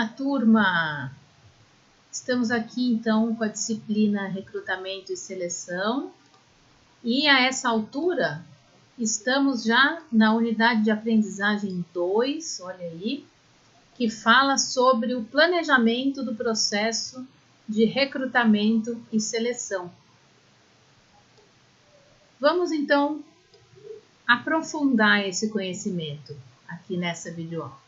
Olá, turma! Estamos aqui então com a disciplina Recrutamento e Seleção e a essa altura estamos já na unidade de aprendizagem 2, olha aí, que fala sobre o planejamento do processo de recrutamento e seleção. Vamos então aprofundar esse conhecimento aqui nessa videoaula.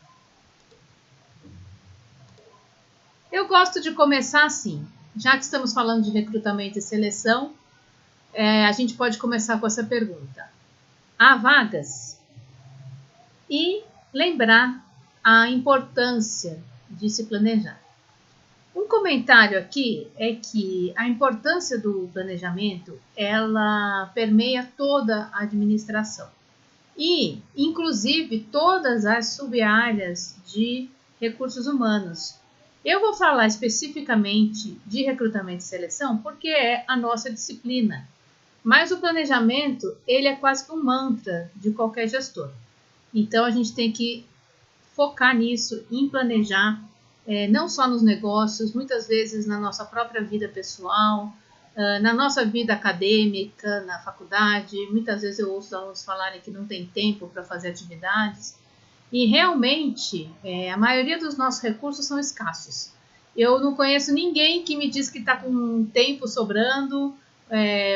Eu gosto de começar assim, já que estamos falando de recrutamento e seleção, a gente pode começar com essa pergunta. Há vagas? E lembrar a importância de se planejar. Um comentário aqui é que a importância do planejamento, ela permeia toda a administração e, inclusive, todas as sub-áreas de recursos humanos. Eu vou falar especificamente de recrutamento e seleção porque é a nossa disciplina, mas o planejamento ele é quase que um mantra de qualquer gestor. Então, a gente tem que focar nisso, em planejar, não só nos negócios, muitas vezes na nossa própria vida pessoal, na nossa vida acadêmica, na faculdade. Muitas vezes eu ouço os alunos falarem que não tem tempo para fazer atividades. E realmente, a maioria dos nossos recursos são escassos. Eu não conheço ninguém que me diz que está com tempo sobrando,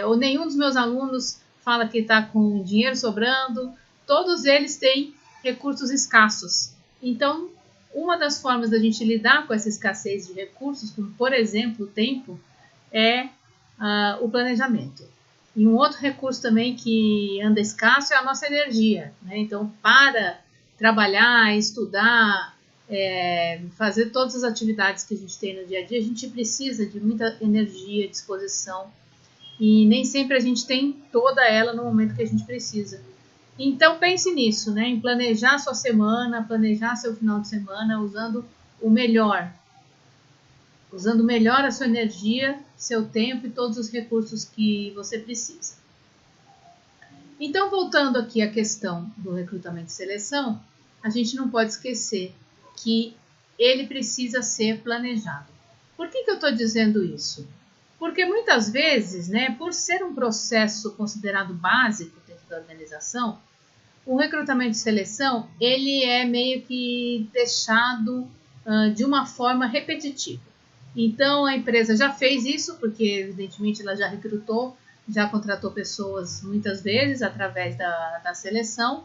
ou nenhum dos meus alunos fala que está com dinheiro sobrando. Todos eles têm recursos escassos. Então, uma das formas da gente lidar com essa escassez de recursos, como por exemplo o tempo, é o planejamento. E um outro recurso também que anda escasso é a nossa energia, né? Então, para trabalhar, estudar, fazer todas as atividades que a gente tem no dia a dia, a gente precisa de muita energia, disposição, e nem sempre a gente tem toda ela no momento que a gente precisa. Então pense nisso, né? Em planejar sua semana, planejar seu final de semana, usando o melhor a sua energia, seu tempo e todos os recursos que você precisa. Então, voltando aqui à questão do recrutamento e seleção, a gente não pode esquecer que ele precisa ser planejado. Por que eu estou dizendo isso? Porque muitas vezes, né, por ser um processo considerado básico dentro da organização, o recrutamento e seleção ele é meio que deixado de uma forma repetitiva. Então, a empresa já fez isso, porque evidentemente ela já recrutou, já contratou pessoas muitas vezes através da seleção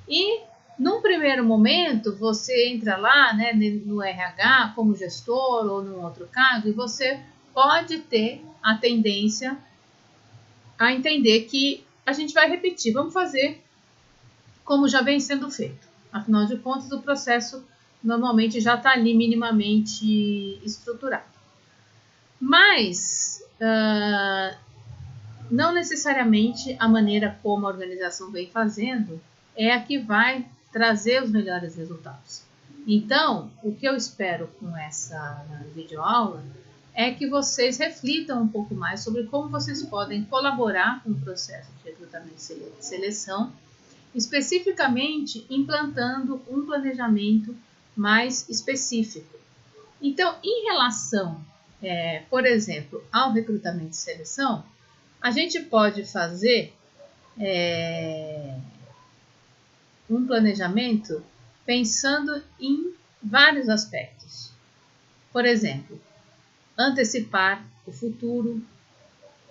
e num primeiro momento você entra lá, né, no RH como gestor ou num outro cargo e você pode ter a tendência a entender que a gente vai repetir, vamos fazer como já vem sendo feito. Afinal de contas, o processo normalmente já está ali minimamente estruturado. Mas não necessariamente a maneira como a organização vem fazendo é a que vai trazer os melhores resultados. Então, o que eu espero com essa videoaula é que vocês reflitam um pouco mais sobre como vocês podem colaborar com o processo de recrutamento e seleção, especificamente implantando um planejamento mais específico. Então, em relação, por exemplo, ao recrutamento e seleção, a gente pode fazer um planejamento pensando em vários aspectos. Por exemplo, antecipar o futuro,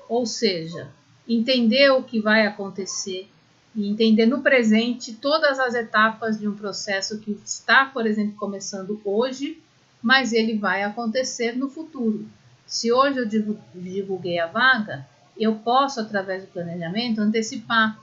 ou seja, entender o que vai acontecer e entender no presente todas as etapas de um processo que está, por exemplo, começando hoje, mas ele vai acontecer no futuro. Se hoje eu divulguei a vaga, eu posso, através do planejamento, antecipar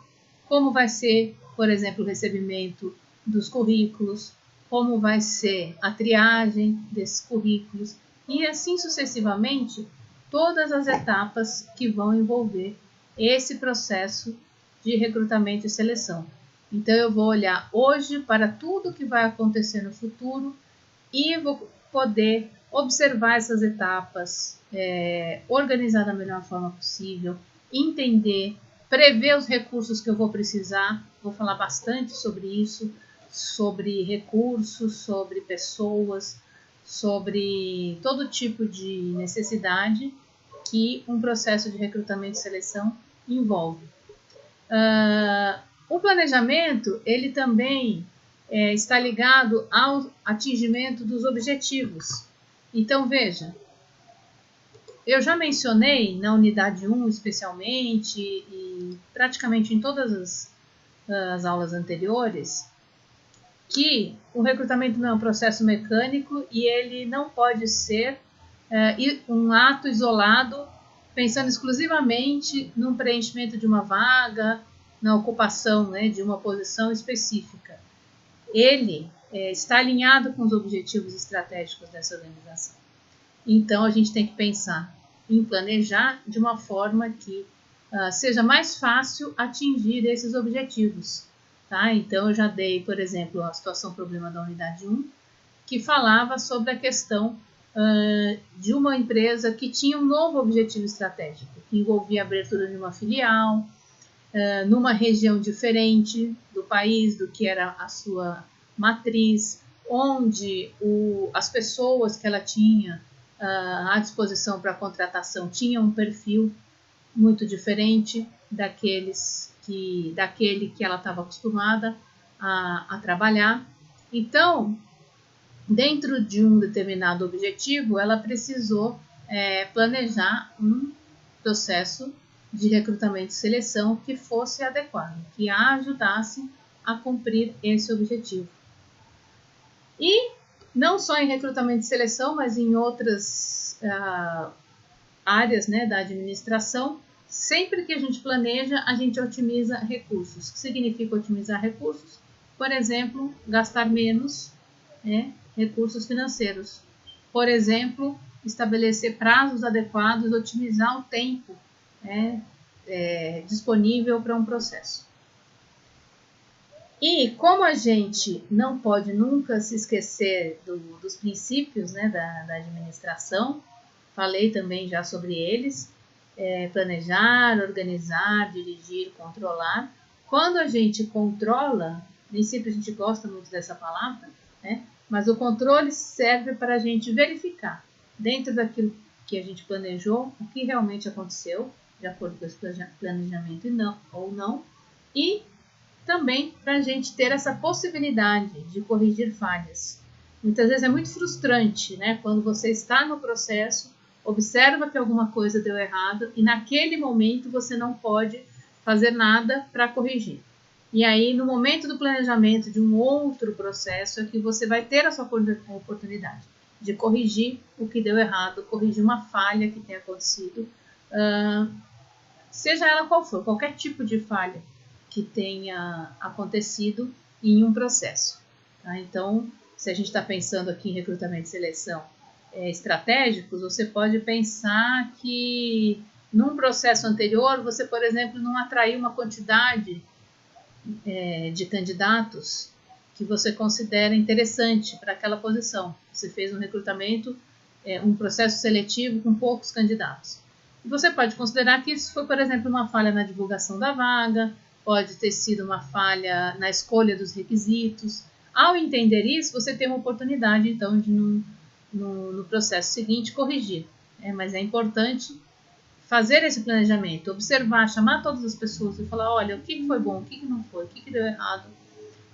como vai ser, por exemplo, o recebimento dos currículos, como vai ser a triagem desses currículos e assim sucessivamente todas as etapas que vão envolver esse processo de recrutamento e seleção. Então eu vou olhar hoje para tudo que vai acontecer no futuro e vou poder observar essas etapas, organizar da melhor forma possível, entender, prever os recursos que eu vou precisar. Vou falar bastante sobre isso, sobre recursos, sobre pessoas, sobre todo tipo de necessidade que um processo de recrutamento e seleção envolve. O planejamento, ele também está ligado ao atingimento dos objetivos. Então, veja, eu já mencionei na unidade 1 especialmente e praticamente em todas as aulas anteriores que o recrutamento não é um processo mecânico e ele não pode ser um ato isolado pensando exclusivamente no preenchimento de uma vaga, na ocupação, né, de uma posição específica. Ele está alinhado com os objetivos estratégicos dessa organização. Então, a gente tem que pensar em planejar de uma forma que seja mais fácil atingir esses objetivos. Tá? Então, eu já dei, por exemplo, a situação problema da unidade 1, que falava sobre a questão de uma empresa que tinha um novo objetivo estratégico, que envolvia a abertura de uma filial, numa região diferente do país do que era a sua matriz, onde as pessoas que ela tinha à disposição para contratação tinham um perfil muito diferente daquele que ela estava acostumada a trabalhar. Então, dentro de um determinado objetivo, ela precisou planejar um processo de recrutamento e seleção que fosse adequado, que a ajudasse a cumprir esse objetivo. E não só em recrutamento e seleção, mas em outras áreas, né, da administração, sempre que a gente planeja, a gente otimiza recursos. O que significa otimizar recursos? Por exemplo, gastar menos recursos financeiros. Por exemplo, estabelecer prazos adequados, otimizar o tempo disponível para um processo. E como a gente não pode nunca se esquecer dos princípios, né, da administração, falei também já sobre eles, planejar, organizar, dirigir, controlar. Quando a gente controla, nem sempre a gente gosta muito dessa palavra, né, mas o controle serve para a gente verificar, dentro daquilo que a gente planejou, o que realmente aconteceu, de acordo com esse planejamento ou não, e também para a gente ter essa possibilidade de corrigir falhas. Muitas vezes é muito frustrante, né, quando você está no processo, observa que alguma coisa deu errado e naquele momento você não pode fazer nada para corrigir. E aí, no momento do planejamento de um outro processo, é que você vai ter a sua oportunidade de corrigir o que deu errado, corrigir uma falha que tenha acontecido, seja ela qual for, qualquer tipo de falha que tenha acontecido em um processo. Tá? Então, se a gente está pensando aqui em recrutamento e seleção estratégicos, você pode pensar que num processo anterior, você, por exemplo, não atraiu uma quantidade de candidatos que você considera interessante para aquela posição. Você fez um recrutamento, um processo seletivo com poucos candidatos. E você pode considerar que isso foi, por exemplo, uma falha na divulgação da vaga, pode ter sido uma falha na escolha dos requisitos. Ao entender isso, você tem uma oportunidade, então, de no processo seguinte corrigir. Mas é importante fazer esse planejamento, observar, chamar todas as pessoas e falar, olha, o que foi bom, o que não foi, o que deu errado,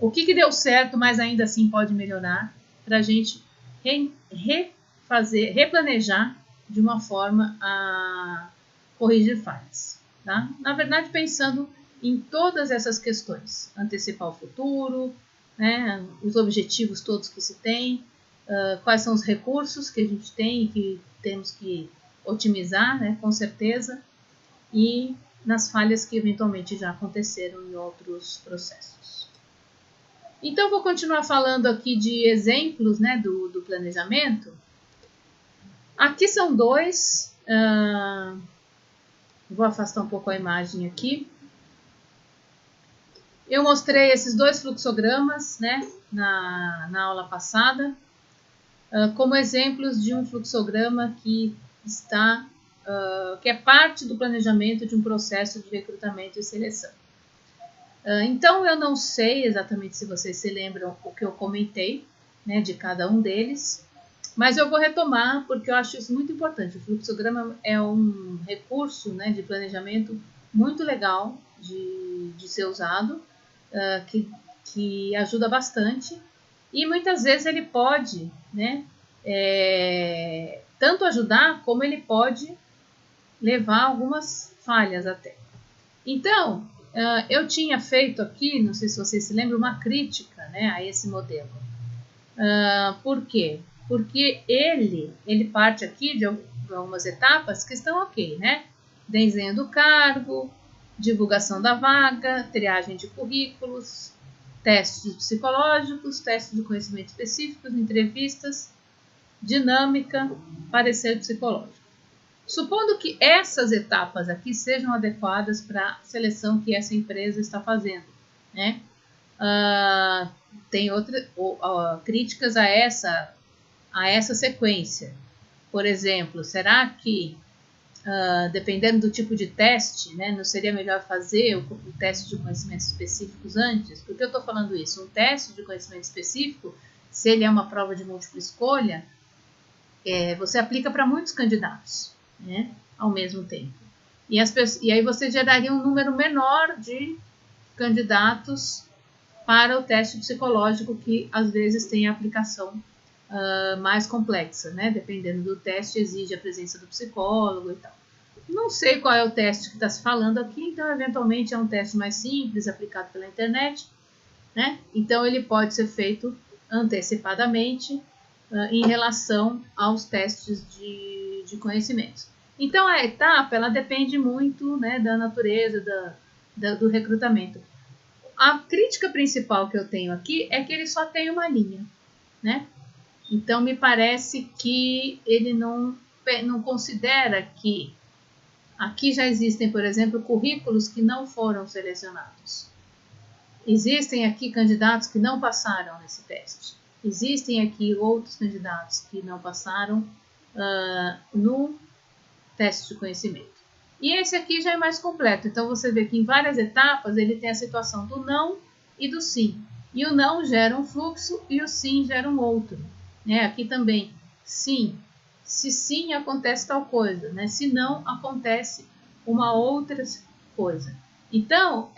o que deu certo, mas ainda assim pode melhorar, para a gente replanejar de uma forma a corrigir falhas. Tá? Na verdade, pensando em todas essas questões, antecipar o futuro, né, os objetivos todos que se tem, quais são os recursos que a gente tem e que temos que otimizar, né, com certeza, e nas falhas que eventualmente já aconteceram em outros processos. Então, vou continuar falando aqui de exemplos, né, do planejamento. Aqui são dois. Vou afastar um pouco a imagem aqui. Eu mostrei esses dois fluxogramas, né, na aula passada, como exemplos de um fluxograma que é parte do planejamento de um processo de recrutamento e seleção. Então, eu não sei exatamente se vocês se lembram o que eu comentei, né, de cada um deles, Mas eu vou retomar porque eu acho isso muito importante. O fluxograma é um recurso, né, de planejamento muito legal de ser usado, que ajuda bastante. E muitas vezes ele pode, né, tanto ajudar como ele pode levar algumas falhas até. Então, eu tinha feito aqui, não sei se vocês se lembram, uma crítica, né, a esse modelo. Por quê? Porque ele parte aqui de algumas etapas que estão ok, né? Desenho do cargo, divulgação da vaga, triagem de currículos, testes psicológicos, testes de conhecimento específicos, entrevistas, dinâmica, parecer psicológico. Supondo que essas etapas aqui sejam adequadas para a seleção que essa empresa está fazendo, né? Tem críticas a essa sequência. Por exemplo, será que, dependendo do tipo de teste, né, não seria melhor fazer o teste de conhecimentos específicos antes? Por que eu estou falando isso? Um teste de conhecimento específico, se ele é uma prova de múltipla escolha, você aplica para muitos candidatos, né, ao mesmo tempo. E aí você geraria um número menor de candidatos para o teste psicológico, que às vezes tem a aplicação mais complexa, né? Dependendo do teste, exige a presença do psicólogo e tal. Não sei qual é o teste que está se falando aqui, então eventualmente é um teste mais simples, aplicado pela internet, né? Então ele pode ser feito antecipadamente em relação aos testes de conhecimentos. Então a etapa, ela depende muito, né, da natureza do recrutamento. A crítica principal que eu tenho aqui é que ele só tem uma linha, né? Então, me parece que ele não considera que aqui já existem, por exemplo, currículos que não foram selecionados. Existem aqui candidatos que não passaram nesse teste. Existem aqui outros candidatos que não passaram no teste de conhecimento. E esse aqui já é mais completo. Então, você vê que em várias etapas ele tem a situação do não e do sim. E o não gera um fluxo e o sim gera um outro. Né? Aqui também, sim. Se sim, acontece tal coisa. Né? Se não, acontece uma outra coisa. Então,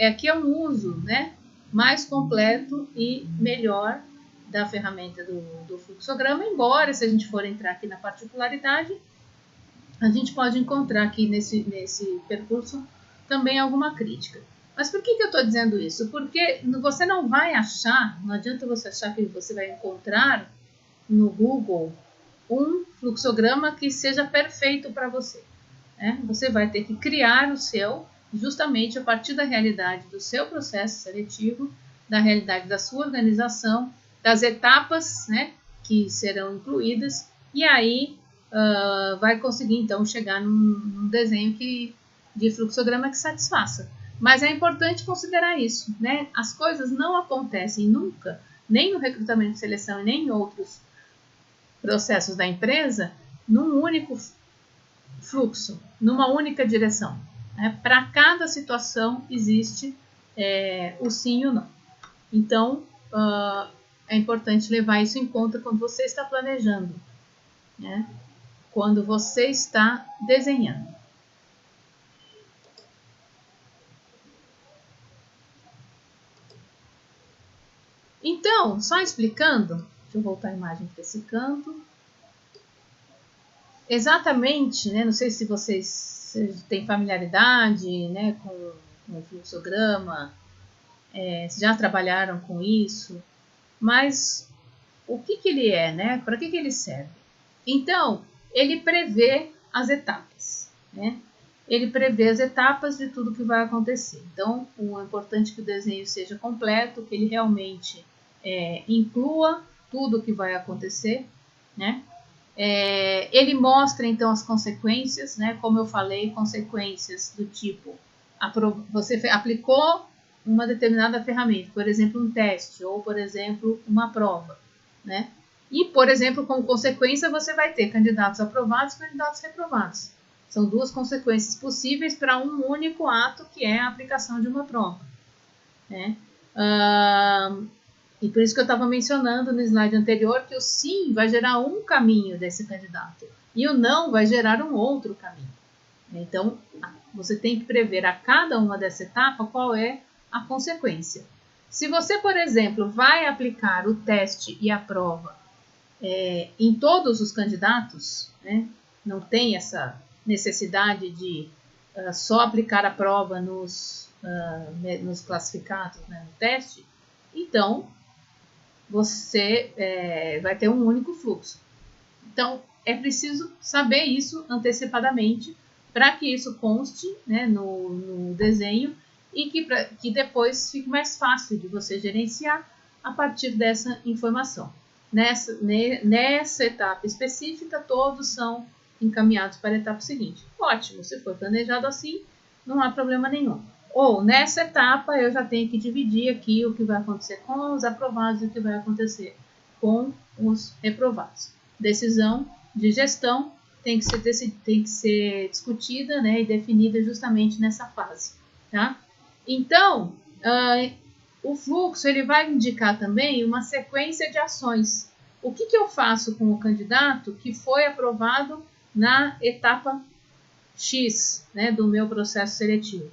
aqui é um uso, né, mais completo e melhor da ferramenta do fluxograma. Embora, se a gente for entrar aqui na particularidade, a gente pode encontrar aqui nesse percurso também alguma crítica. Mas por que eu estou dizendo isso? Porque você não vai achar, não adianta você achar que você vai encontrar no Google um fluxograma que seja perfeito para você. Né? Você vai ter que criar o seu, justamente a partir da realidade do seu processo seletivo, da realidade da sua organização, das etapas, né, que serão incluídas, e aí vai conseguir, então, chegar num desenho de fluxograma que satisfaça. Mas é importante considerar isso, né? As coisas não acontecem nunca, nem no recrutamento de seleção e nem em outros processos da empresa, num único fluxo, numa única direção. Né? Para cada situação existe o sim e o não. Então, é importante levar isso em conta quando você está planejando, né? Quando você está desenhando. Então, só explicando, deixa eu voltar a imagem para esse canto. Exatamente, né, não sei se vocês têm familiaridade, né, com o fluxograma, se já trabalharam com isso, mas o que ele é, né? Para que ele serve? Então, ele prevê as etapas, né? Ele prevê as etapas de tudo que vai acontecer. Então, é importante que o desenho seja completo, que ele realmente inclua tudo o que vai acontecer, né? Ele mostra, então, as consequências, né? Como eu falei, consequências do tipo, você aplicou uma determinada ferramenta, por exemplo, um teste, ou, por exemplo, uma prova, né? E, por exemplo, como consequência, você vai ter candidatos aprovados e candidatos reprovados. São duas consequências possíveis para um único ato, que é a aplicação de uma prova, né? E por isso que eu estava mencionando no slide anterior que o sim vai gerar um caminho desse candidato e o não vai gerar um outro caminho. Então, você tem que prever a cada uma dessa etapa qual é a consequência. Se você, por exemplo, vai aplicar o teste e a prova em todos os candidatos, né, não tem essa necessidade de só aplicar a prova nos classificados, né, no teste, então você vai ter um único fluxo. Então, é preciso saber isso antecipadamente para que isso conste, né, no desenho e que depois fique mais fácil de você gerenciar a partir dessa informação. Nessa etapa específica, todos são encaminhados para a etapa seguinte. Ótimo, se for planejado assim, não há problema nenhum. Ou, nessa etapa, eu já tenho que dividir aqui o que vai acontecer com os aprovados e o que vai acontecer com os reprovados. Decisão de gestão tem que ser discutida, né, e definida justamente nessa fase. Tá? Então, o fluxo ele vai indicar também uma sequência de ações. O que eu faço com o candidato que foi aprovado na etapa X, né, do meu processo seletivo?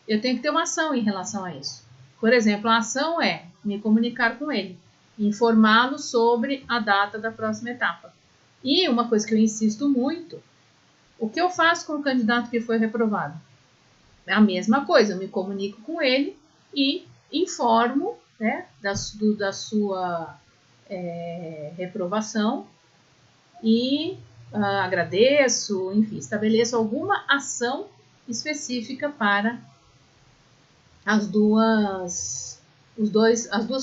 Eu tenho que ter uma ação em relação a isso. Por exemplo, a ação é me comunicar com ele, informá-lo sobre a data da próxima etapa. E uma coisa que eu insisto muito, o que eu faço com o candidato que foi reprovado? É a mesma coisa, eu me comunico com ele e informo, né, da sua reprovação e agradeço, enfim, estabeleço alguma ação específica para as duas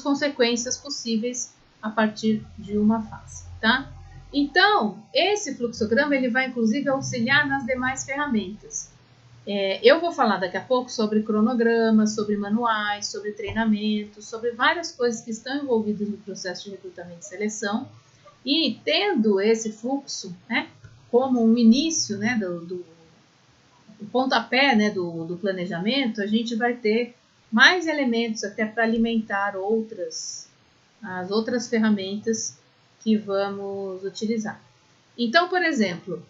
consequências possíveis a partir de uma fase, tá? Então, esse fluxograma ele vai inclusive auxiliar nas demais ferramentas. Eu vou falar daqui a pouco sobre cronogramas, sobre manuais, sobre treinamento, sobre várias coisas que estão envolvidas no processo de recrutamento e seleção. E tendo esse fluxo, né, como um início, né, do pontapé, né, do planejamento, a gente vai ter mais elementos até para alimentar as outras ferramentas que vamos utilizar. Então, por exemplo,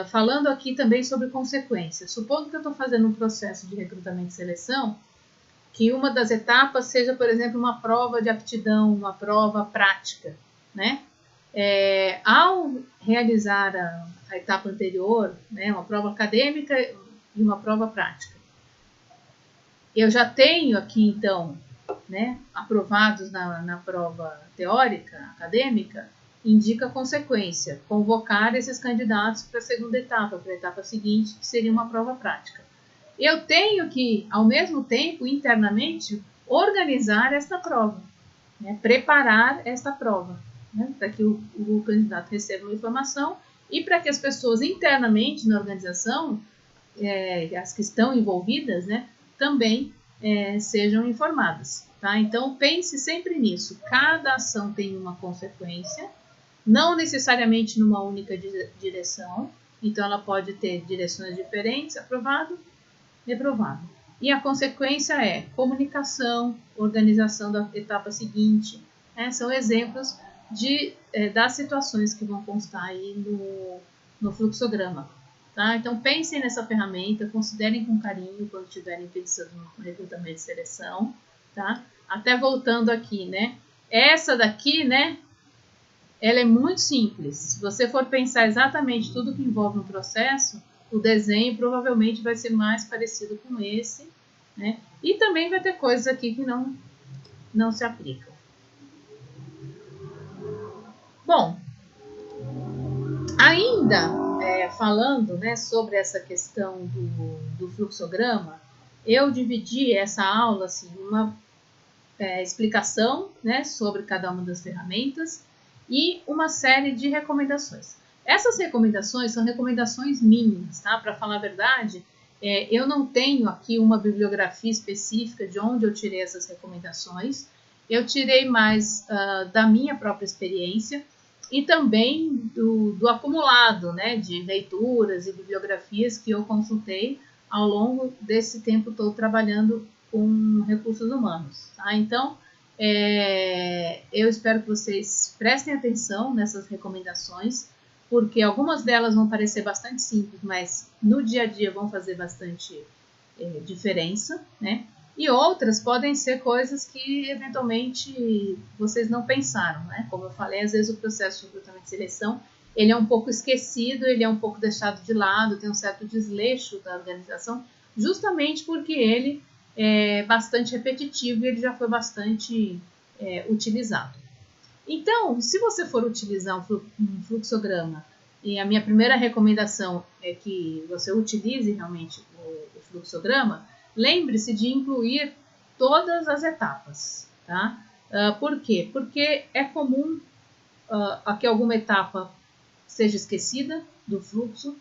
falando aqui também sobre consequências. Supondo que eu estou fazendo um processo de recrutamento e seleção, que uma das etapas seja, por exemplo, uma prova de aptidão, uma prova prática, né? Ao realizar a etapa anterior, né, uma prova acadêmica e uma prova prática, eu já tenho aqui, então, né, aprovados na prova teórica, acadêmica, indica a consequência, convocar esses candidatos para a segunda etapa, para a etapa seguinte, que seria uma prova prática. Eu tenho que, ao mesmo tempo, internamente, organizar esta prova, né, preparar esta prova, né, para que o candidato receba uma informação e para que as pessoas internamente na organização, as que estão envolvidas, né, também sejam informadas. Tá? Então, pense sempre nisso. Cada ação tem uma consequência, não necessariamente numa única direção, então ela pode ter direções diferentes, aprovado, reprovado. E a consequência é comunicação, organização da etapa seguinte, são exemplos das situações que vão constar aí no fluxograma. Tá? Então pensem nessa ferramenta, considerem com carinho quando estiverem pensando no recrutamento e seleção. Tá? Até voltando aqui, né? Essa daqui, né? Ela é muito simples. Se você for pensar exatamente tudo que envolve um processo, o desenho provavelmente vai ser mais parecido com esse, né? E também vai ter coisas aqui que não se aplicam. Bom, ainda falando, né, sobre essa questão do fluxograma, eu dividi essa aula assim, em uma explicação, né, sobre cada uma das ferramentas e uma série de recomendações. Essas recomendações são recomendações mínimas, tá? Para falar a verdade, eu não tenho aqui uma bibliografia específica de onde eu tirei essas recomendações. Eu tirei mais da minha própria experiência e também do acumulado, né, de leituras e bibliografias que eu consultei ao longo desse tempo todo trabalhando com recursos humanos. Tá? Então, Eu espero que vocês prestem atenção nessas recomendações, porque algumas delas vão parecer bastante simples, mas no dia a dia vão fazer bastante diferença, né? E outras podem ser coisas que eventualmente vocês não pensaram, né? Como eu falei, às vezes o processo de recrutamento e seleção ele é um pouco esquecido, ele é um pouco deixado de lado, tem um certo desleixo da organização, justamente porque ele é bastante repetitivo e ele já foi bastante utilizado. Então, se você for utilizar um fluxograma, e a minha primeira recomendação é que você utilize realmente o fluxograma, lembre-se de incluir todas as etapas, tá? Por quê? Porque é comum que alguma etapa seja esquecida do fluxo,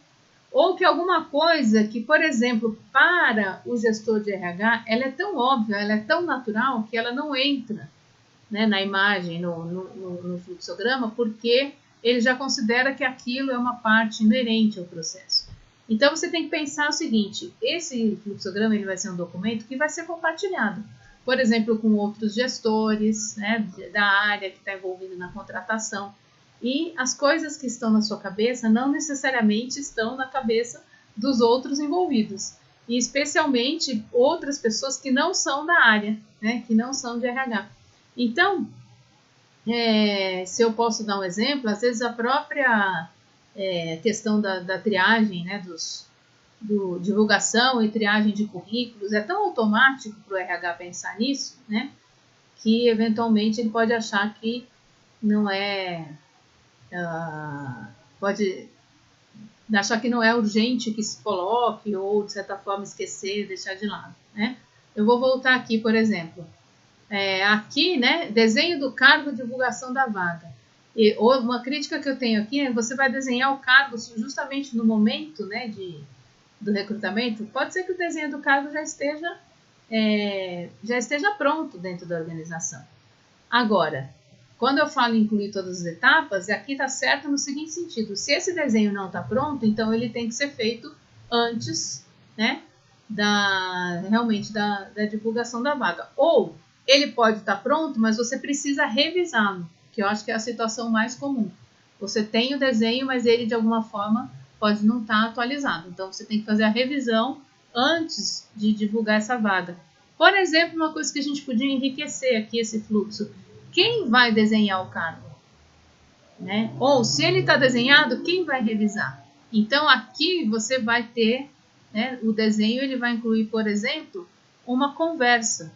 ou que alguma coisa que, por exemplo, para o gestor de RH, ela é tão óbvia, ela é tão natural, que ela não entra, né, na imagem, no fluxograma, porque ele já considera que aquilo é uma parte inerente ao processo. Então, você tem que pensar o seguinte, esse fluxograma ele vai ser um documento que vai ser compartilhado, por exemplo, com outros gestores, né, da área que está envolvida na contratação. E as coisas que estão na sua cabeça não necessariamente estão na cabeça dos outros envolvidos. E especialmente outras pessoas que não são da área, né, que não são de RH. Então, se eu posso dar um exemplo, às vezes a própria questão da triagem, né, do divulgação e triagem de currículos é tão automático para o RH pensar nisso, né, que eventualmente ele pode achar que não pode achar que não é urgente que se coloque ou, de certa forma, esquecer, deixar de lado, né? Eu vou voltar aqui, por exemplo. Aqui, né, desenho do cargo, divulgação da vaga. E uma crítica que eu tenho aqui é que você vai desenhar o cargo justamente no momento, né, do recrutamento. Pode ser que o desenho do cargo já esteja pronto dentro da organização. Agora, quando eu falo em incluir todas as etapas, aqui está certo no seguinte sentido. Se esse desenho não está pronto, então ele tem que ser feito antes, né, realmente da divulgação da vaga. Ou ele pode estar pronto, mas você precisa revisá-lo, que eu acho que é a situação mais comum. Você tem o desenho, mas ele de alguma forma pode não estar atualizado. Então você tem que fazer a revisão antes de divulgar essa vaga. Por exemplo, uma coisa que a gente podia enriquecer aqui esse fluxo. Quem vai desenhar o cargo? Né? Ou se ele está desenhado, quem vai revisar? Então aqui você vai ter, né, o desenho ele vai incluir, por exemplo, uma conversa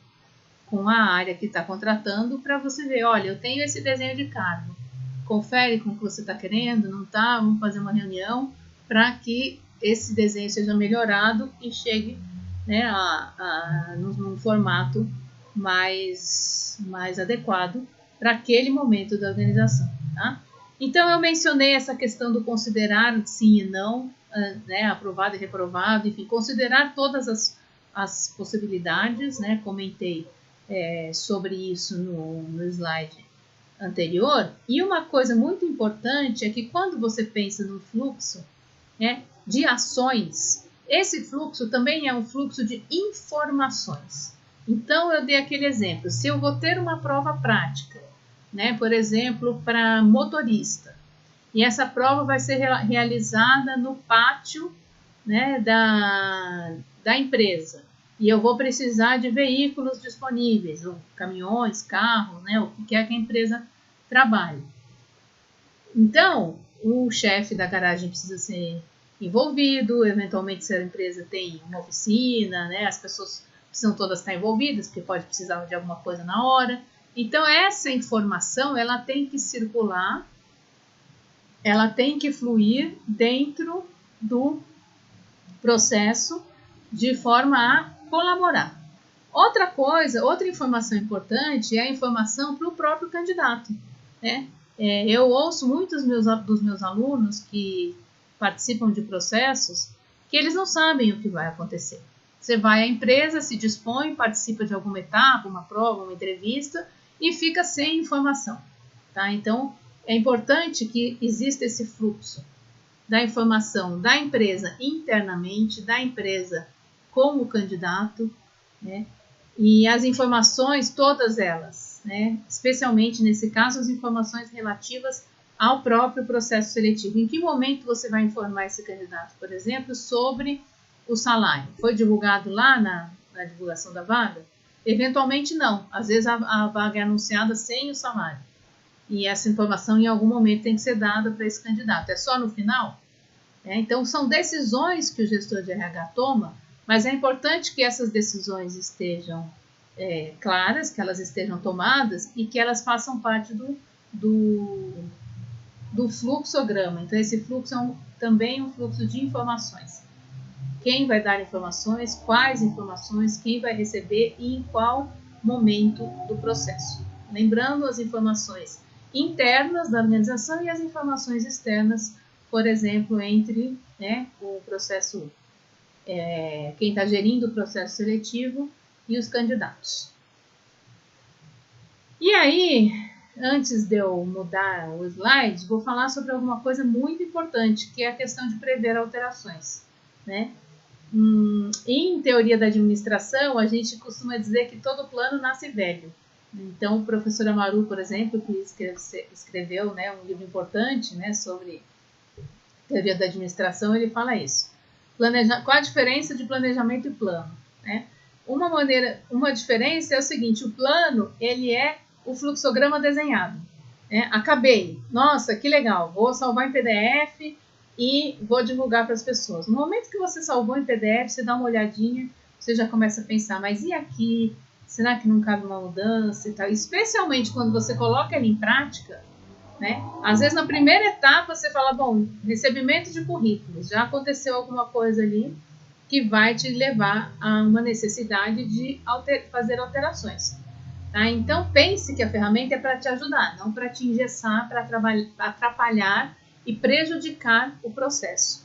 com a área que está contratando para você ver, olha, eu tenho esse desenho de cargo, confere com o que você está querendo, não está? Vamos fazer uma reunião para que esse desenho seja melhorado e chegue, né, num formato mais adequado para aquele momento da organização, tá? Então, eu mencionei essa questão do considerar sim e não, né, aprovado e reprovado, enfim, considerar todas as possibilidades, né, comentei sobre isso no slide anterior. E uma coisa muito importante é que quando você pensa no fluxo, né, de ações, esse fluxo também é um fluxo de informações. Então, eu dei aquele exemplo. Se eu vou ter uma prova prática, né, por exemplo, para motorista, e essa prova vai ser realizada no pátio, né, da empresa, e eu vou precisar de veículos disponíveis, ou caminhões, carros, né, o que quer que a empresa trabalhe. Então, o chefe da garagem precisa ser envolvido, eventualmente se a empresa tem uma oficina, né, as pessoas precisam todas estar envolvidas, porque pode precisar de alguma coisa na hora. Então, essa informação, ela tem que circular, ela tem que fluir dentro do processo de forma a colaborar. Outra coisa, outra informação importante é a informação para o próprio candidato, né? Eu ouço muitos dos meus alunos que participam de processos que eles não sabem o que vai acontecer. Você vai à empresa, se dispõe, participa de alguma etapa, uma prova, uma entrevista e fica sem informação, tá? Então, é importante que exista esse fluxo da informação da empresa internamente, da empresa com o candidato, né? E as informações, todas elas, né? Especialmente nesse caso, as informações relativas ao próprio processo seletivo. Em que momento você vai informar esse candidato, por exemplo, sobre o salário? Foi divulgado lá na divulgação da vaga? Eventualmente não. Às vezes a vaga é anunciada sem o salário. E essa informação em algum momento tem que ser dada para esse candidato. É só no final? Então são decisões que o gestor de RH toma, mas é importante que essas decisões estejam claras, que elas estejam tomadas e que elas façam parte do fluxograma. Então esse fluxo é também um fluxo de informações. Quem vai dar informações, quais informações, quem vai receber e em qual momento do processo. Lembrando as informações internas da organização e as informações externas, por exemplo, entre o processo, quem está gerindo o processo seletivo e os candidatos. E aí, antes de eu mudar o slide, vou falar sobre alguma coisa muito importante, que é a questão de prever alterações, né? Em teoria da administração, a gente costuma dizer que todo plano nasce velho. Então, o professor Amaru, por exemplo, que escreveu um livro importante sobre teoria da administração, ele fala isso. Qual a diferença de planejamento e plano? Uma diferença é o seguinte: o plano ele é o fluxograma desenhado. Acabei, nossa, que legal, vou salvar em PDF e vou divulgar para as pessoas. No momento que você salvou em PDF, você dá uma olhadinha, você já começa a pensar, mas e aqui? Será que não cabe uma mudança e tal? Especialmente quando você coloca ele em prática, Às vezes na primeira etapa você fala, bom, recebimento de currículos, já aconteceu alguma coisa ali que vai te levar a uma necessidade de fazer alterações. Então pense que a ferramenta é para te ajudar, não para te engessar, para atrapalhar e prejudicar o processo,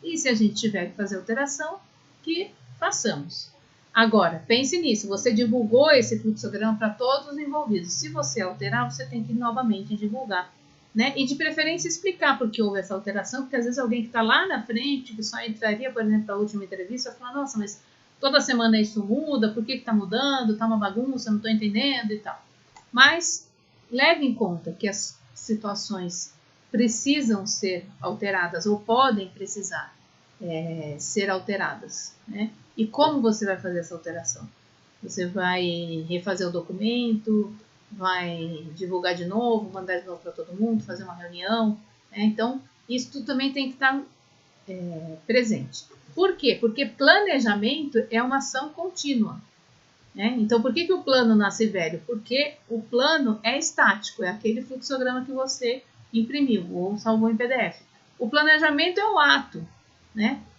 E se a gente tiver que fazer alteração, que façamos. Agora, pense nisso, você divulgou esse fluxograma para todos os envolvidos. Se você alterar, você tem que novamente divulgar, E de preferência explicar por que houve essa alteração, porque às vezes alguém que está lá na frente, que só entraria, por exemplo, para a última entrevista, fala, nossa, mas toda semana isso muda, por que está mudando, está uma bagunça, não estou entendendo e tal. Mas leve em conta que as situações precisam ser alteradas ou podem precisar ser alteradas, E como você vai fazer essa alteração? Você vai refazer o documento, vai divulgar de novo, mandar de novo para todo mundo, fazer uma reunião, Então, isso tudo também tem que estar presente. Por quê? Porque planejamento é uma ação contínua. Então, por que o plano nasce velho? Porque o plano é estático, é aquele fluxograma que você imprimiu ou salvou em PDF. O planejamento é o ato,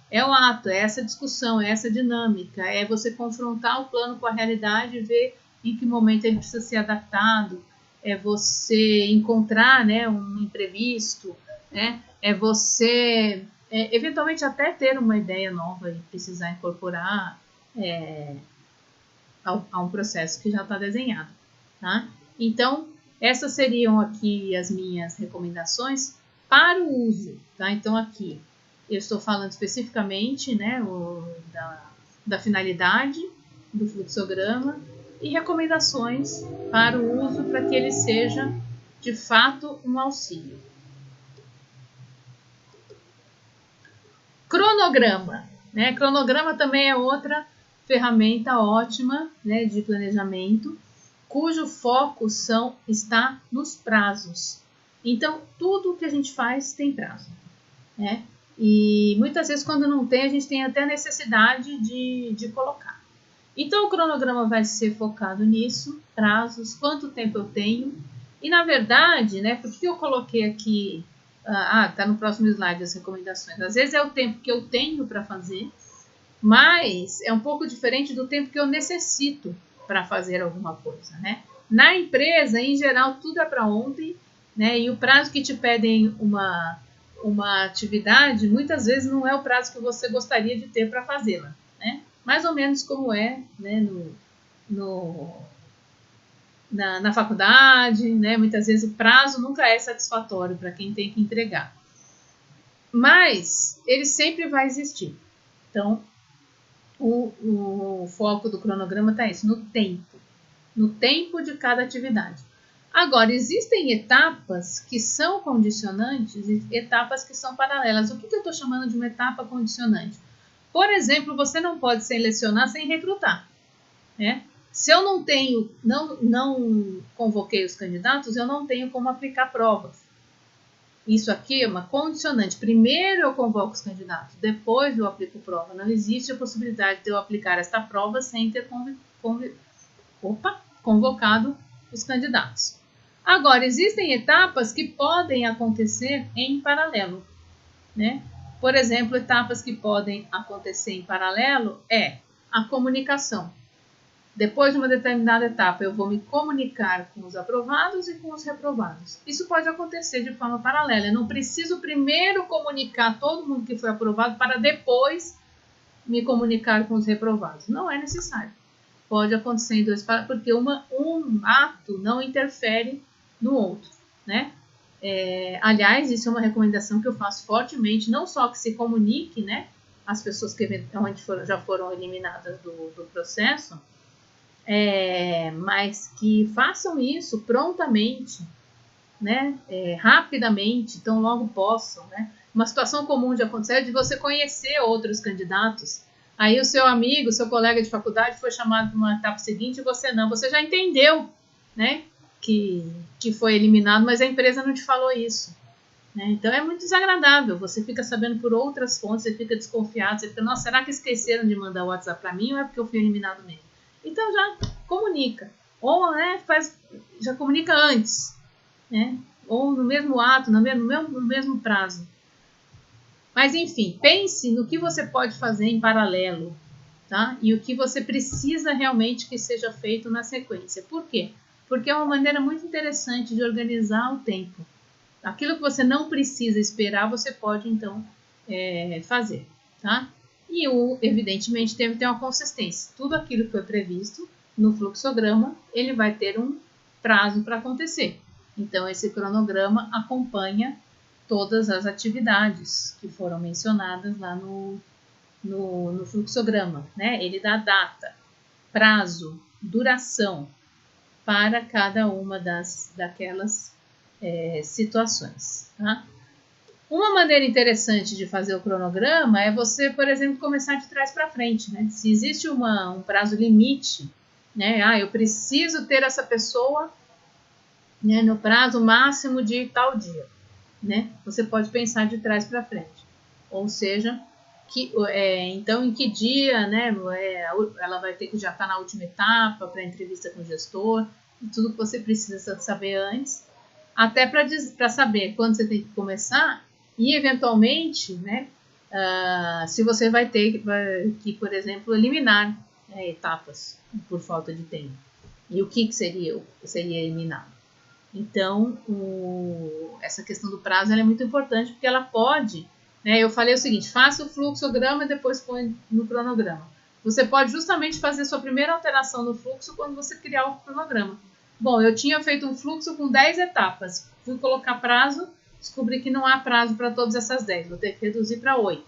É o ato, é essa discussão, é essa dinâmica, é você confrontar o plano com a realidade e ver em que momento ele precisa ser adaptado, é você encontrar um imprevisto, É você eventualmente até ter uma ideia nova e precisar incorporar a um processo que já está desenhado. Então, essas seriam aqui as minhas recomendações para o uso. Então, aqui eu estou falando especificamente da finalidade do fluxograma e recomendações para o uso para que ele seja, de fato, um auxílio. Cronograma. Cronograma também é outra ferramenta ótima de planejamento, cujo foco está nos prazos. Então, tudo que a gente faz tem prazo. E muitas vezes, quando não tem, a gente tem até necessidade de colocar. Então, o cronograma vai ser focado nisso, prazos, quanto tempo eu tenho. E, na verdade, por que eu coloquei aqui... está no próximo slide as recomendações. Às vezes é o tempo que eu tenho para fazer, mas é um pouco diferente do tempo que eu necessito para fazer alguma coisa, Na empresa, em geral, tudo é para ontem, E o prazo que te pedem uma atividade, muitas vezes não é o prazo que você gostaria de ter para fazê-la, Mais ou menos como é, na faculdade, Muitas vezes o prazo nunca é satisfatório para quem tem que entregar. Mas ele sempre vai existir. Então, o foco do cronograma está isso, no tempo. no tempo de cada atividade. Agora, existem etapas que são condicionantes e etapas que são paralelas. O que eu estou chamando de uma etapa condicionante? Por exemplo, você não pode selecionar sem recrutar, né? Se eu não convoquei os candidatos, eu não tenho como aplicar provas. Isso aqui é uma condicionante. Primeiro eu convoco os candidatos, depois eu aplico prova. Não existe a possibilidade de eu aplicar esta prova sem ter convocado os candidatos. Agora, existem etapas que podem acontecer em paralelo, né? Por exemplo, etapas que podem acontecer em paralelo é a comunicação. Depois de uma determinada etapa, eu vou me comunicar com os aprovados e com os reprovados. Isso pode acontecer de forma paralela. Eu não preciso primeiro comunicar todo mundo que foi aprovado para depois me comunicar com os reprovados. Não é necessário. Pode acontecer em dois, porque um ato não interfere no outro, né? Aliás, isso é uma recomendação que eu faço fortemente, não só que se comunique, né, as pessoas que eventualmente já foram eliminadas do processo, mas que façam isso prontamente, né, rapidamente, então logo possam, né? Uma situação comum de acontecer é de você conhecer outros candidatos, aí o seu amigo, seu colega de faculdade foi chamado para uma etapa seguinte e você não, você já entendeu, né, que foi eliminado, mas a empresa não te falou isso, né? Então é muito desagradável, você fica sabendo por outras fontes, você fica desconfiado, você fica, nossa, será que esqueceram de mandar o WhatsApp para mim ou é porque eu fui eliminado mesmo? Então já comunica, ou né, já comunica antes, né? Ou no mesmo ato, no mesmo prazo. Mas enfim, pense no que você pode fazer em paralelo, tá? E o que você precisa realmente que seja feito na sequência. Por quê? Porque é uma maneira muito interessante de organizar o tempo. Aquilo que você não precisa esperar, você pode então fazer, tá? E evidentemente deve ter uma consistência. Tudo aquilo que foi previsto no fluxograma, ele vai ter um prazo para acontecer. Então esse cronograma acompanha todas as atividades que foram mencionadas lá no fluxograma, né? Ele dá data, prazo, duração para cada uma daquelas situações, tá? Uma maneira interessante de fazer o cronograma é você, por exemplo, começar de trás para frente, né? Se existe um prazo limite, né? Eu preciso ter essa pessoa, né, no prazo máximo de tal dia, né? Você pode pensar de trás para frente, ou seja, então em que dia, né? Ela vai ter que já estar na última etapa para entrevista com o gestor, e tudo que você precisa saber antes, até para saber quando você tem que começar e eventualmente, né? Se você vai ter que, por exemplo, eliminar etapas por falta de tempo e o que seria eliminado. Então, essa questão do prazo é muito importante porque ela pode, né, eu falei o seguinte, faça o fluxograma e depois põe no cronograma. Você pode justamente fazer sua primeira alteração no fluxo quando você criar o cronograma. Bom, eu tinha feito um fluxo com 10 etapas, fui colocar prazo, descobri que não há prazo para todas essas 10, vou ter que reduzir para 8.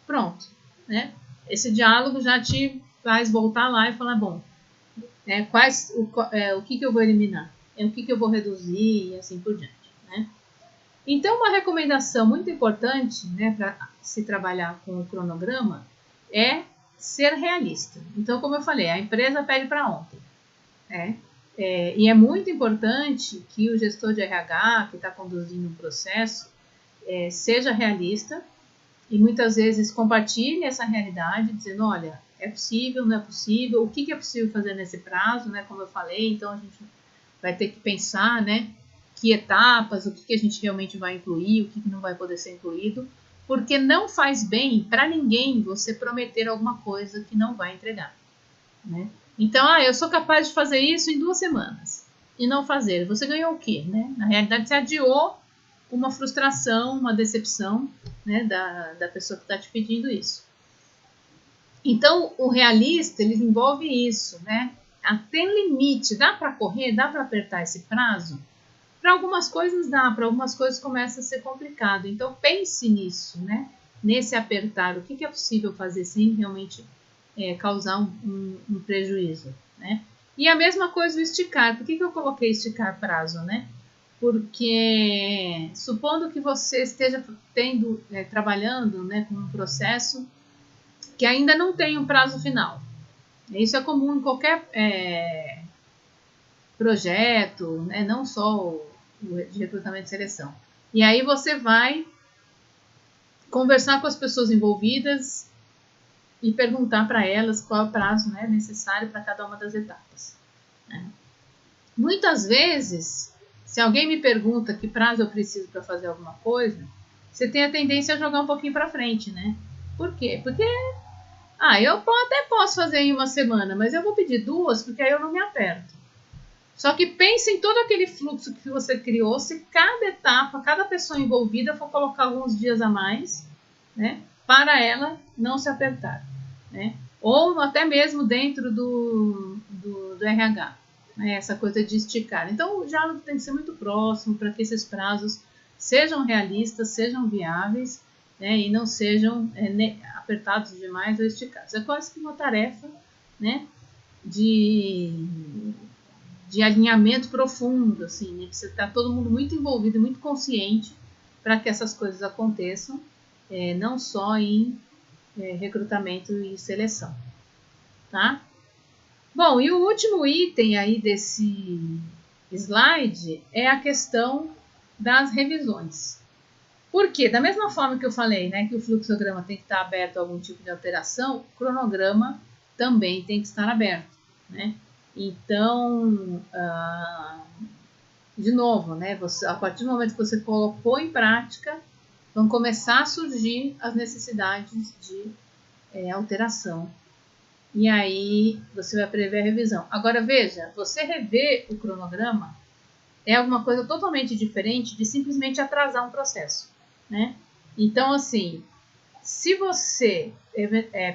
Pronto, né? Esse diálogo já te faz voltar lá e falar, bom, o que eu vou eliminar? O que eu vou reduzir e assim por diante, né? Então, uma recomendação muito importante, né, para se trabalhar com o cronograma é ser realista. Então, como eu falei, a empresa pede para ontem, né? E é muito importante que o gestor de RH que está conduzindo um processo seja realista e muitas vezes compartilhe essa realidade, dizendo, olha, é possível, não é possível, o que é possível fazer nesse prazo, né? Como eu falei, então a gente vai ter que pensar, né, que etapas, o que a gente realmente vai incluir, o que não vai poder ser incluído, porque não faz bem para ninguém você prometer alguma coisa que não vai entregar, né? Então, eu sou capaz de fazer isso em 2 semanas e não fazer. Você ganhou o quê, né? Na realidade, você adiou uma frustração, uma decepção, né, da pessoa que está te pedindo isso. Então, o realista, ele envolve isso, né? Tem limite, dá para correr, dá para apertar esse prazo? Para algumas coisas dá, para algumas coisas começa a ser complicado. Então pense nisso, né? Nesse apertar, o que é possível fazer sem realmente causar um prejuízo, né? E a mesma coisa o esticar. Por que eu coloquei esticar prazo, né? Porque supondo que você esteja trabalhando, né, com um processo que ainda não tem um prazo final. Isso é comum em qualquer projeto, né, não só o de recrutamento e seleção. E aí você vai conversar com as pessoas envolvidas e perguntar para elas qual é o prazo, né, necessário para cada uma das etapas. Né? Muitas vezes, se alguém me pergunta que prazo eu preciso para fazer alguma coisa, você tem a tendência a jogar um pouquinho para frente, né? Por quê? Porque eu até posso fazer em uma semana, mas eu vou pedir 2 porque aí eu não me aperto. Só que pense em todo aquele fluxo que você criou, se cada etapa, cada pessoa envolvida for colocar alguns dias a mais, né, para ela não se apertar, né? Ou até mesmo dentro do RH, né, essa coisa de esticar. Então, o diálogo tem que ser muito próximo para que esses prazos sejam realistas, sejam viáveis, né, e não sejam apertados demais ou esticados. É quase que uma tarefa, né, de alinhamento profundo, assim, né? Você está todo mundo muito envolvido e muito consciente para que essas coisas aconteçam, não só em recrutamento e seleção, tá? Bom, e o último item aí desse slide é a questão das revisões. Por quê? Da mesma forma que eu falei, né, que o fluxograma tem que estar aberto a algum tipo de alteração, o cronograma também tem que estar aberto, né? Então, de novo, né, a partir do momento que você colocou em prática, vão começar a surgir as necessidades de alteração. E aí você vai prever a revisão. Agora veja, você rever o cronograma é alguma coisa totalmente diferente de simplesmente atrasar um processo, né? Então, assim, se você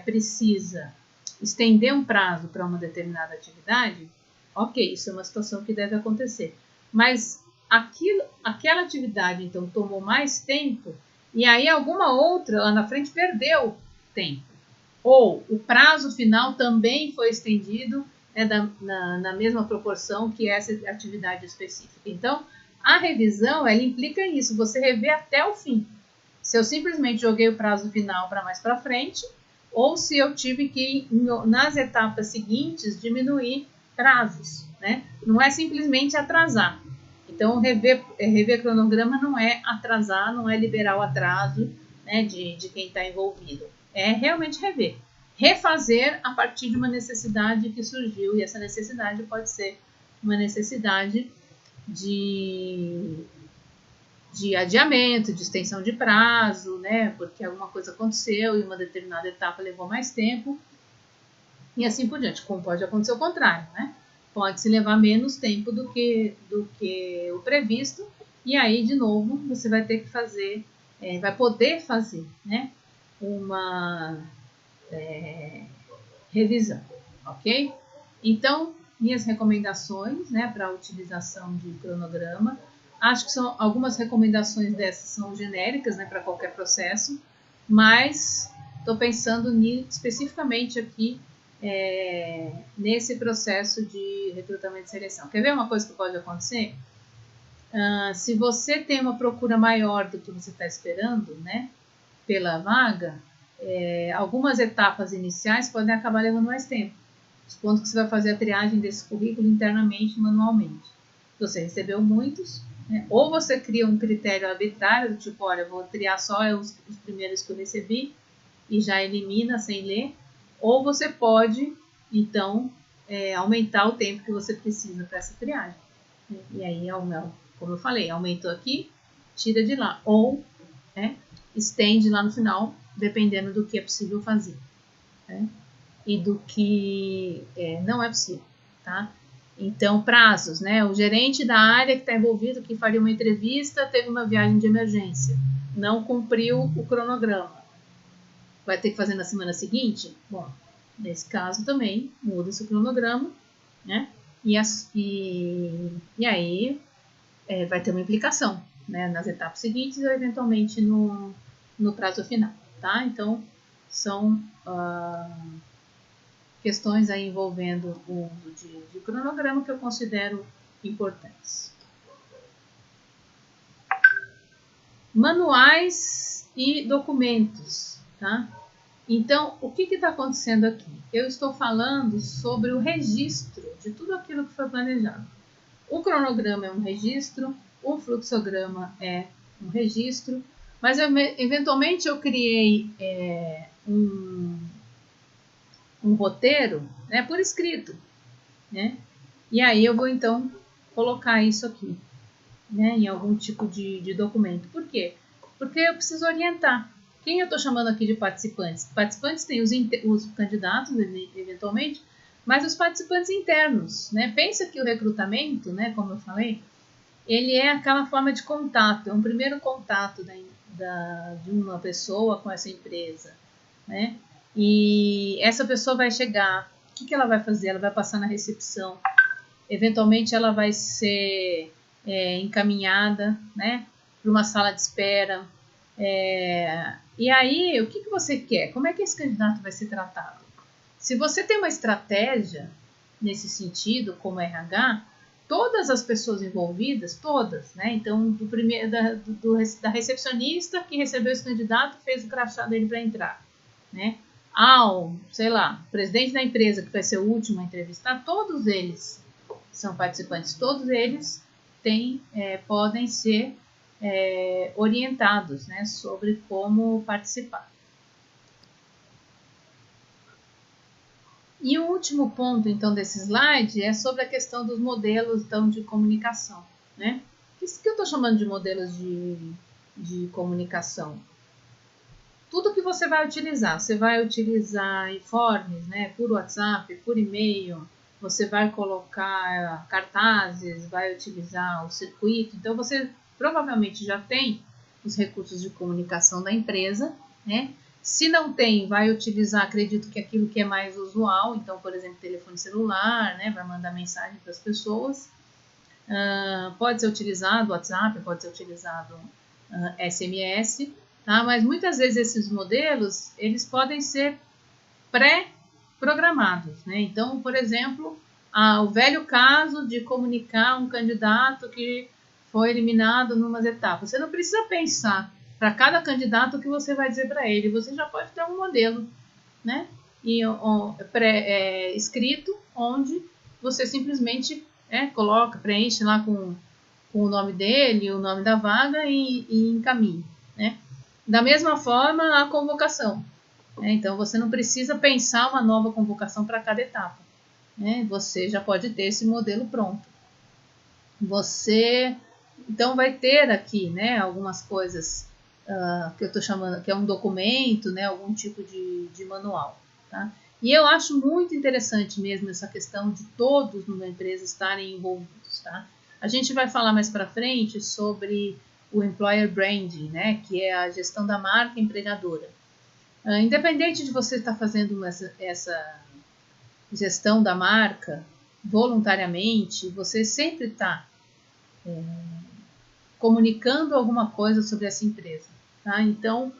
precisa estender um prazo para uma determinada atividade, ok, isso é uma situação que deve acontecer. Mas aquela atividade, então, tomou mais tempo e aí alguma outra lá na frente perdeu tempo. Ou o prazo final também foi estendido na mesma proporção que essa atividade específica. Então, a revisão, ela implica isso, você rever até o fim. Se eu simplesmente joguei o prazo final para mais para frente, ou se eu tive que, nas etapas seguintes, diminuir prazos, né? Não é simplesmente atrasar. Então, rever cronograma não é atrasar, não é liberar o atraso, né, de quem está envolvido. É realmente rever. Refazer a partir de uma necessidade que surgiu, e essa necessidade pode ser uma necessidade de adiamento, de extensão de prazo, né? Porque alguma coisa aconteceu e uma determinada etapa levou mais tempo, e assim por diante. Como pode acontecer o contrário, né? Pode-se levar menos tempo do que o previsto, e aí, de novo, você vai ter que fazer, vai poder fazer, né? Uma revisão, ok? Então, minhas recomendações, né, para a utilização de cronograma. Acho que são algumas recomendações dessas são genéricas, né, para qualquer processo, mas estou pensando especificamente aqui nesse processo de recrutamento e seleção. Quer ver uma coisa que pode acontecer? Se você tem uma procura maior do que você está esperando, né, pela vaga, algumas etapas iniciais podem acabar levando mais tempo. Supondo que você vai fazer a triagem desse currículo internamente, manualmente. Você recebeu muitos, né? Ou você cria um critério arbitrário, tipo, olha, vou triar só os primeiros que eu recebi e já elimina sem ler. Ou você pode, então, aumentar o tempo que você precisa para essa triagem. E aí, como eu falei, aumentou aqui, tira de lá. Ou estende lá no final, dependendo do que é possível fazer, né? E do que não é possível, tá? Então, prazos, né? O gerente da área que está envolvido, que faria uma entrevista, teve uma viagem de emergência, não cumpriu o cronograma. Vai ter que fazer na semana seguinte? Bom, nesse caso também, muda-se o cronograma, né? E aí vai ter uma implicação, né? Nas etapas seguintes ou eventualmente no prazo final, tá? Então, são questões aí envolvendo o uso de cronograma que eu considero importantes. Manuais e documentos, tá? Então, o que está acontecendo aqui? Eu estou falando sobre o registro de tudo aquilo que foi planejado. Um cronograma é um registro, um fluxograma é um registro, mas eventualmente eu criei um roteiro, né, por escrito, né? E aí eu vou então colocar isso aqui, né, em algum tipo de documento. Por quê? Porque eu preciso orientar. Quem eu estou chamando aqui de participantes? Participantes têm os candidatos, eventualmente, mas os participantes internos, né? Pensa que o recrutamento, né, como eu falei, ele é aquela forma de contato, é um primeiro contato de uma pessoa com essa empresa, né? E essa pessoa vai chegar, o que ela vai fazer? Ela vai passar na recepção, eventualmente ela vai ser encaminhada, né, para uma sala de espera. E aí, o que você quer? Como é que esse candidato vai ser tratado? Se você tem uma estratégia nesse sentido, como RH, todas as pessoas envolvidas, todas, né? Então, da recepcionista que recebeu esse candidato, fez o crachá dele para entrar, né? Sei lá, presidente da empresa que vai ser o último a entrevistar, todos eles são participantes, todos eles podem ser orientados, né, sobre como participar. E o último ponto, então, desse slide é sobre a questão dos modelos, então, de comunicação, né? O que eu estou chamando de modelos de comunicação? Tudo que você vai utilizar informes, né, por WhatsApp, por e-mail, você vai colocar cartazes, vai utilizar o circuito. Então, você provavelmente já tem os recursos de comunicação da empresa, né? Se não tem, vai utilizar, acredito que aquilo que é mais usual, então, por exemplo, telefone celular, né, vai mandar mensagem para as pessoas. Pode ser utilizado WhatsApp, pode ser utilizado SMS, tá? Mas muitas vezes esses modelos, eles podem ser pré-programados, né? Então, por exemplo, o velho caso de comunicar um candidato que foi eliminado em umas etapas. Você não precisa pensar para cada candidato o que você vai dizer para ele. Você já pode ter um modelo, né? Escrito, onde você simplesmente preenche lá com o nome dele, o nome da vaga e encaminha, né? Da mesma forma, a convocação. Então, você não precisa pensar uma nova convocação para cada etapa, né? Você já pode ter esse modelo pronto. Você, então, vai ter aqui, né, algumas coisas que eu estou chamando, que é um documento, né, algum tipo de manual, tá? E eu acho muito interessante mesmo essa questão de todos numa empresa estarem envolvidos, tá? A gente vai falar mais para frente sobre o employer branding, né, que é a gestão da marca empregadora. Independente de você estar fazendo essa gestão da marca voluntariamente, você sempre está comunicando alguma coisa sobre essa empresa, tá? Então,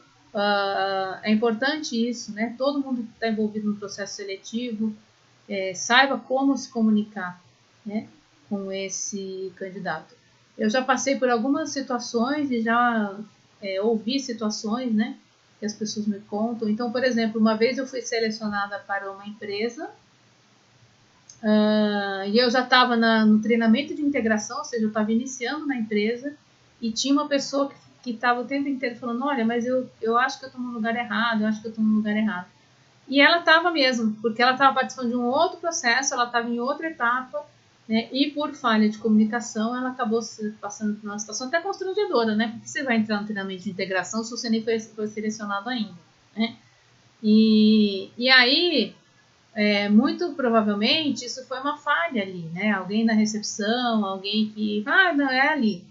é importante isso, né? Todo mundo que está envolvido no processo seletivo saiba como se comunicar, né, com esse candidato. Eu já passei por algumas situações e já ouvi situações, né, que as pessoas me contam. Então, por exemplo, uma vez eu fui selecionada para uma empresa e eu já estava no treinamento de integração, ou seja, eu estava iniciando na empresa e tinha uma pessoa que estava o tempo inteiro falando, olha, mas eu acho que eu estou no lugar errado, eu acho que eu estou no lugar errado. E ela estava mesmo, porque ela estava participando de um outro processo, ela estava em outra etapa, né, e por falha de comunicação, ela acabou passando por uma situação até constrangedora, né? Porque você vai entrar no treinamento de integração se você nem foi selecionado ainda, né? E aí, muito provavelmente, isso foi uma falha ali, né? Alguém na recepção, alguém que, não, é ali.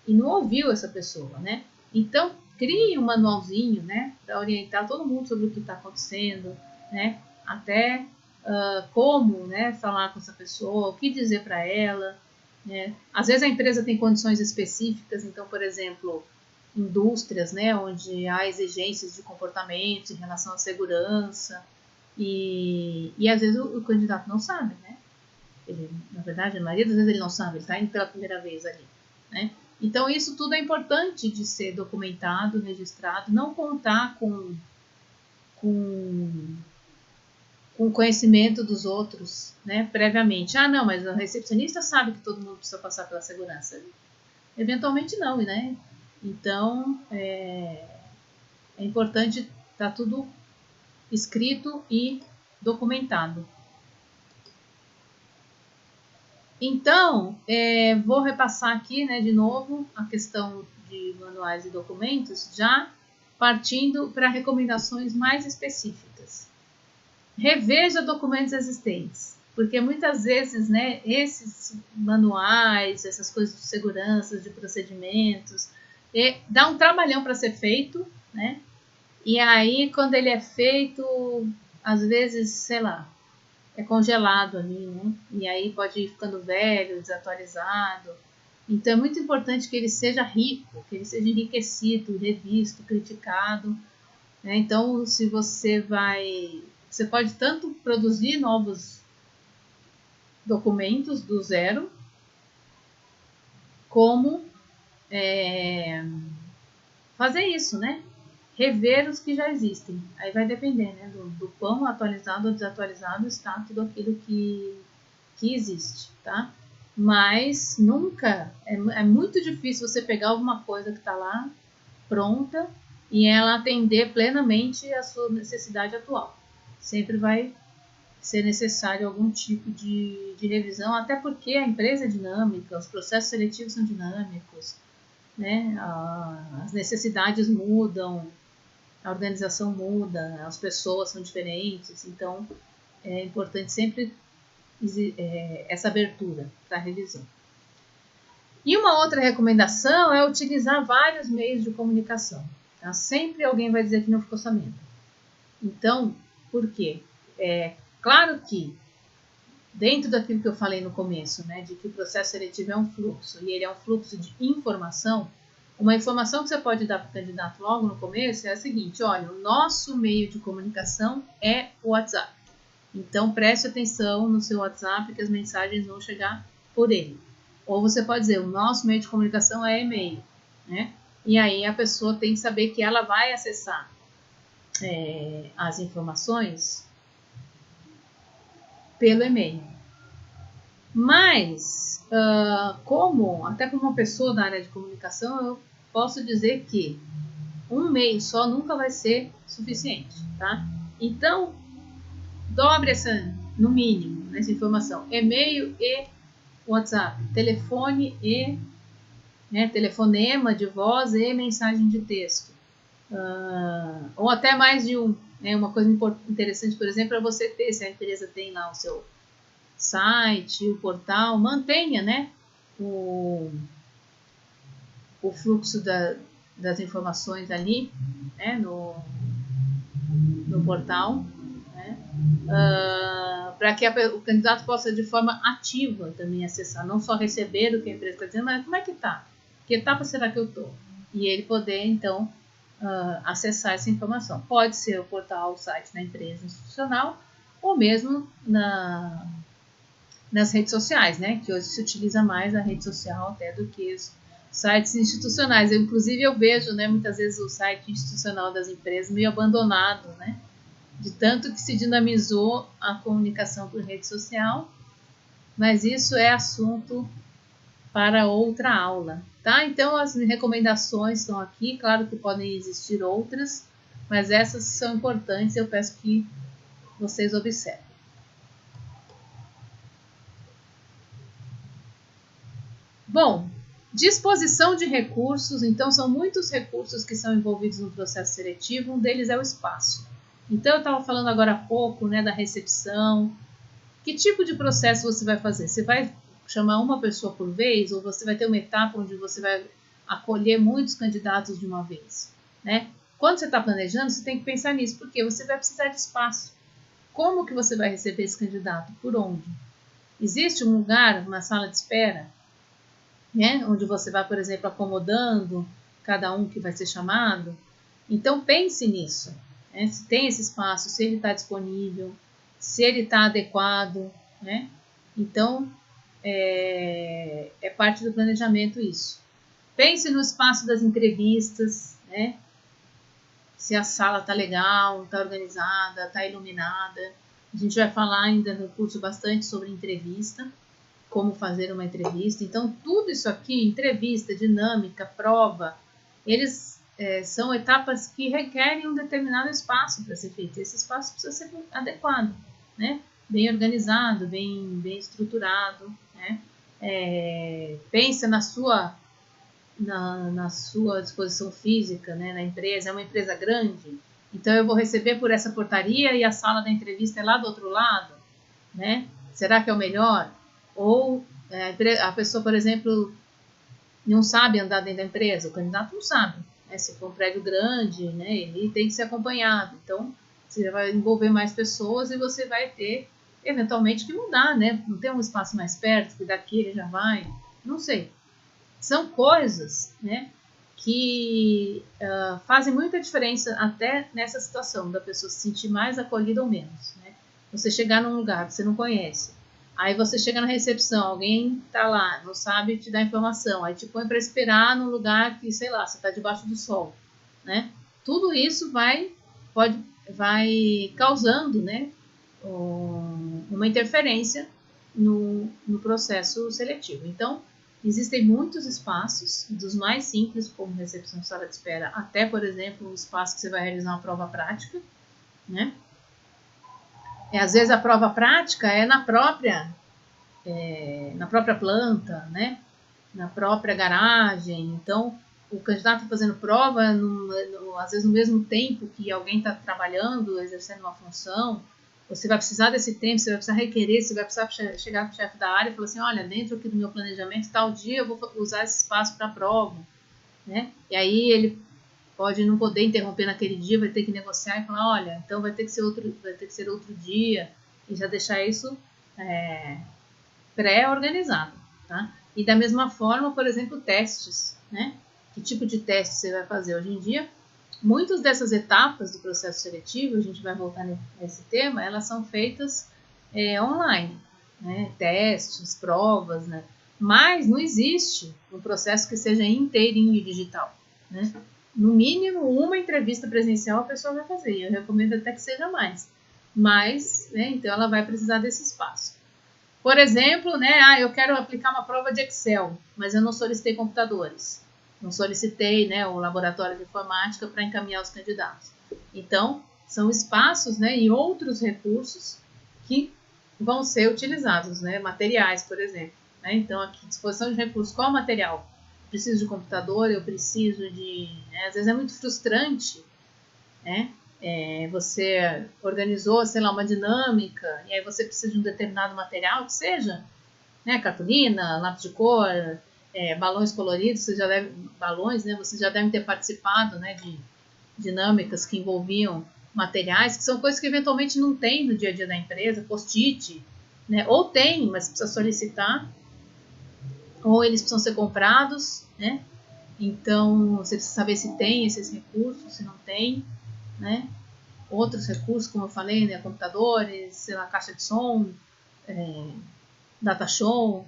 E não ouviu essa pessoa, né? Então, crie um manualzinho, né, para orientar todo mundo sobre o que está acontecendo, né? Até como, né, falar com essa pessoa, o que dizer para ela, né? Às vezes a empresa tem condições específicas, então, por exemplo, indústrias, né, onde há exigências de comportamento em relação à segurança, E às vezes o candidato não sabe, né? Ele, na verdade, a maioria das vezes ele não sabe, ele está indo pela primeira vez ali, né? Então, isso tudo é importante de ser documentado, registrado, não contar com o conhecimento dos outros, né, previamente. Ah, não, mas a recepcionista sabe que todo mundo precisa passar pela segurança. Eventualmente não, né? Então, é importante estar tudo escrito e documentado. Então, vou repassar aqui, né, de novo a questão de manuais e documentos, já partindo para recomendações mais específicas. Reveja documentos existentes, porque muitas vezes, né, esses manuais, essas coisas de segurança, de procedimentos, dá um trabalhão para ser feito, né? E aí, quando ele é feito, às vezes, sei lá, é congelado ali, né? E aí pode ir ficando velho, desatualizado. Então é muito importante que ele seja rico, que ele seja enriquecido, revisto, criticado, né? Então, se você pode tanto produzir novos documentos do zero, como fazer isso, né? Rever os que já existem. Aí vai depender, né? Do quão atualizado ou desatualizado está tudo aquilo que existe, tá? Mas nunca, é muito difícil você pegar alguma coisa que está lá pronta e ela atender plenamente a sua necessidade atual. Sempre vai ser necessário algum tipo de revisão, até porque a empresa é dinâmica, os processos seletivos são dinâmicos, né? As necessidades mudam, a organização muda, as pessoas são diferentes, então é importante sempre essa abertura para a revisão. E uma outra recomendação é utilizar vários meios de comunicação. Tá? Sempre alguém vai dizer que não ficou sabendo. Então, por quê? Claro que, dentro daquilo que eu falei no começo, né, de que o processo seletivo é um fluxo, e ele é um fluxo de informação, uma informação que você pode dar para o candidato logo no começo é a seguinte: olha, o nosso meio de comunicação é o WhatsApp. Então, preste atenção no seu WhatsApp que as mensagens vão chegar por ele. Ou você pode dizer, o nosso meio de comunicação é e-mail, né? E aí a pessoa tem que saber que ela vai acessar as informações pelo e-mail. Mas, até como uma pessoa da área de comunicação, eu posso dizer que um e-mail só nunca vai ser suficiente, tá? Então, dobre no mínimo, essa informação. E-mail e WhatsApp, telefone e telefonema de voz e mensagem de texto. Ou até mais de um. Uma coisa interessante, por exemplo, é você ter, se a empresa tem lá o seu site, o portal, mantenha, né, o fluxo das informações ali, né, no portal, né, para que o candidato possa de forma ativa também acessar, não só receber o que a empresa está dizendo, mas como é que está? Que etapa será que eu estou? E ele poder, então, acessar essa informação. Pode ser o portal, o site da empresa institucional, ou mesmo nas redes sociais, né? Que hoje se utiliza mais a rede social até do que os sites institucionais. Inclusive, eu vejo, né, muitas vezes o site institucional das empresas meio abandonado, né? De tanto que se dinamizou a comunicação por rede social, mas isso é assunto para outra aula, tá? Então, as recomendações estão aqui, claro que podem existir outras, mas essas são importantes, eu peço que vocês observem. Bom, disposição de recursos, então são muitos recursos que são envolvidos no processo seletivo, um deles é o espaço. Então, eu estava falando agora há pouco, né, da recepção. Que tipo de processo você vai fazer? Você vai chamar uma pessoa por vez ou você vai ter uma etapa onde você vai acolher muitos candidatos de uma vez, né? Quando você está planejando, você tem que pensar nisso, porque você vai precisar de espaço. Como que você vai receber esse candidato? Por onde? Existe um lugar, uma sala de espera, né? Onde você vai, por exemplo, acomodando cada um que vai ser chamado? Então, pense nisso. né? Se tem esse espaço, se ele está disponível, se ele está adequado, né? Então, é parte do planejamento isso. Pense no espaço das entrevistas, né? Se a sala está legal, está organizada, está iluminada. A gente vai falar ainda no curso bastante sobre entrevista, como fazer uma entrevista. Então, tudo isso aqui, entrevista, dinâmica, prova, eles são etapas que requerem um determinado espaço para ser feito. Esse espaço precisa ser adequado, né? Bem organizado, bem estruturado, né? Pensa na sua disposição física, né, na empresa. É uma empresa grande, então eu vou receber por essa portaria e a sala da entrevista é lá do outro lado, né? Será que é o melhor? Ou a pessoa, por exemplo, não sabe andar dentro da empresa, o candidato não sabe, né? Se for um prédio grande, né, ele tem que ser acompanhado, então você vai envolver mais pessoas e você vai ter eventualmente que mudar, né? Não tem um espaço mais perto, que daqui ele já vai, não sei. São coisas, né, que fazem muita diferença até nessa situação da pessoa se sentir mais acolhida ou menos, né? Você chegar num lugar que você não conhece, aí você chega na recepção, alguém tá lá, não sabe te dar informação, aí te põe para esperar num lugar que, sei lá, você tá debaixo do sol, né? Tudo isso vai causando, né, uma interferência no processo seletivo. Então, existem muitos espaços, dos mais simples, como recepção, sala de espera, até, por exemplo, o espaço que você vai realizar uma prova prática, né? Às vezes a prova prática é na própria planta, né? Na própria garagem. Então, o candidato está fazendo prova, às vezes no mesmo tempo que alguém está trabalhando, exercendo uma função. Você vai precisar desse tempo, você vai precisar requerer, você vai precisar chegar para o chefe da área e falar assim, olha, dentro aqui do meu planejamento, tal dia eu vou usar esse espaço para a prova, né? E aí ele pode não poder interromper naquele dia, vai ter que negociar e falar, olha, então vai ter que ser outro dia, e já deixar isso pré-organizado, tá? E da mesma forma, por exemplo, testes, né? Que tipo de teste você vai fazer hoje em dia? Muitas dessas etapas do processo seletivo, a gente vai voltar nesse tema, elas são feitas online, né? Testes, provas, né? Mas não existe um processo que seja inteirinho digital, né? No mínimo, uma entrevista presencial a pessoa vai fazer, eu recomendo até que seja mais. Mas, né, então ela vai precisar desse espaço. Por exemplo, né, eu quero aplicar uma prova de Excel, mas eu não solicitei computadores. Não solicitei, né, o laboratório de informática para encaminhar os candidatos. Então, são espaços, né, e outros recursos que vão ser utilizados, né, materiais, por exemplo. Né? Então, aqui, disposição de recursos, qual material? Preciso de computador, eu preciso de... Né, às vezes é muito frustrante, né? Você organizou, sei lá, uma dinâmica, e aí você precisa de um determinado material, que seja, né, cartolina, lápis de cor, balões coloridos, balões, né, vocês já devem ter participado, né, de dinâmicas que envolviam materiais, que são coisas que eventualmente não tem no dia a dia da empresa, post-it, né, ou tem, mas precisa solicitar, ou eles precisam ser comprados, né, então você precisa saber se tem esses recursos, se não tem, né? Outros recursos, como eu falei, né? Computadores, sei lá, caixa de som, data show.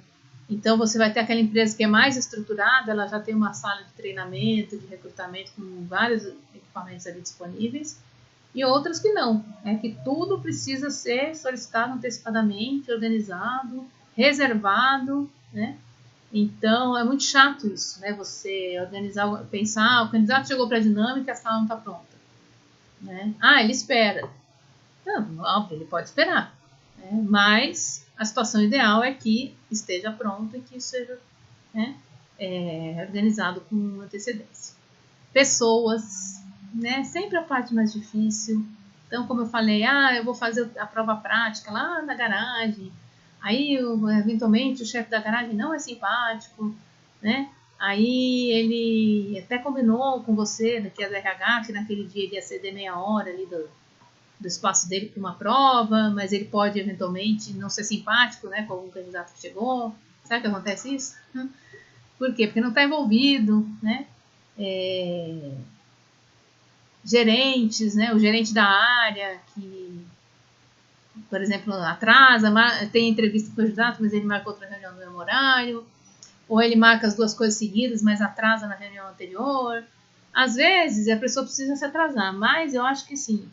Então você vai ter aquela empresa que é mais estruturada, ela já tem uma sala de treinamento, de recrutamento com vários equipamentos ali disponíveis, e outras que não, que tudo precisa ser solicitado antecipadamente, organizado, reservado, né? Então é muito chato isso, né? Você organizar, pensar, o candidato chegou para a dinâmica, a sala não está pronta. Né? Ele espera. Não, óbvio, ele pode esperar. Né? Mas a situação ideal é que esteja pronto e que isso seja, né, organizado com antecedência. Pessoas, né? Sempre a parte mais difícil. Então, como eu falei, eu vou fazer a prova prática lá na garagem. Aí, eventualmente, o chefe da garagem não é simpático, né? Aí ele até combinou com você, que é do RH, que naquele dia ele ia ceder meia hora ali do espaço dele para uma prova, mas ele pode eventualmente não ser simpático, né, com algum candidato que chegou. Sabe que acontece isso? Por quê? Porque não está envolvido, né? gerentes, né? O gerente da área que, por exemplo, atrasa, tem entrevista com o candidato, mas ele marca outra reunião no mesmo horário, ou ele marca as duas coisas seguidas, mas atrasa na reunião anterior. Às vezes a pessoa precisa se atrasar, mas eu acho que sim,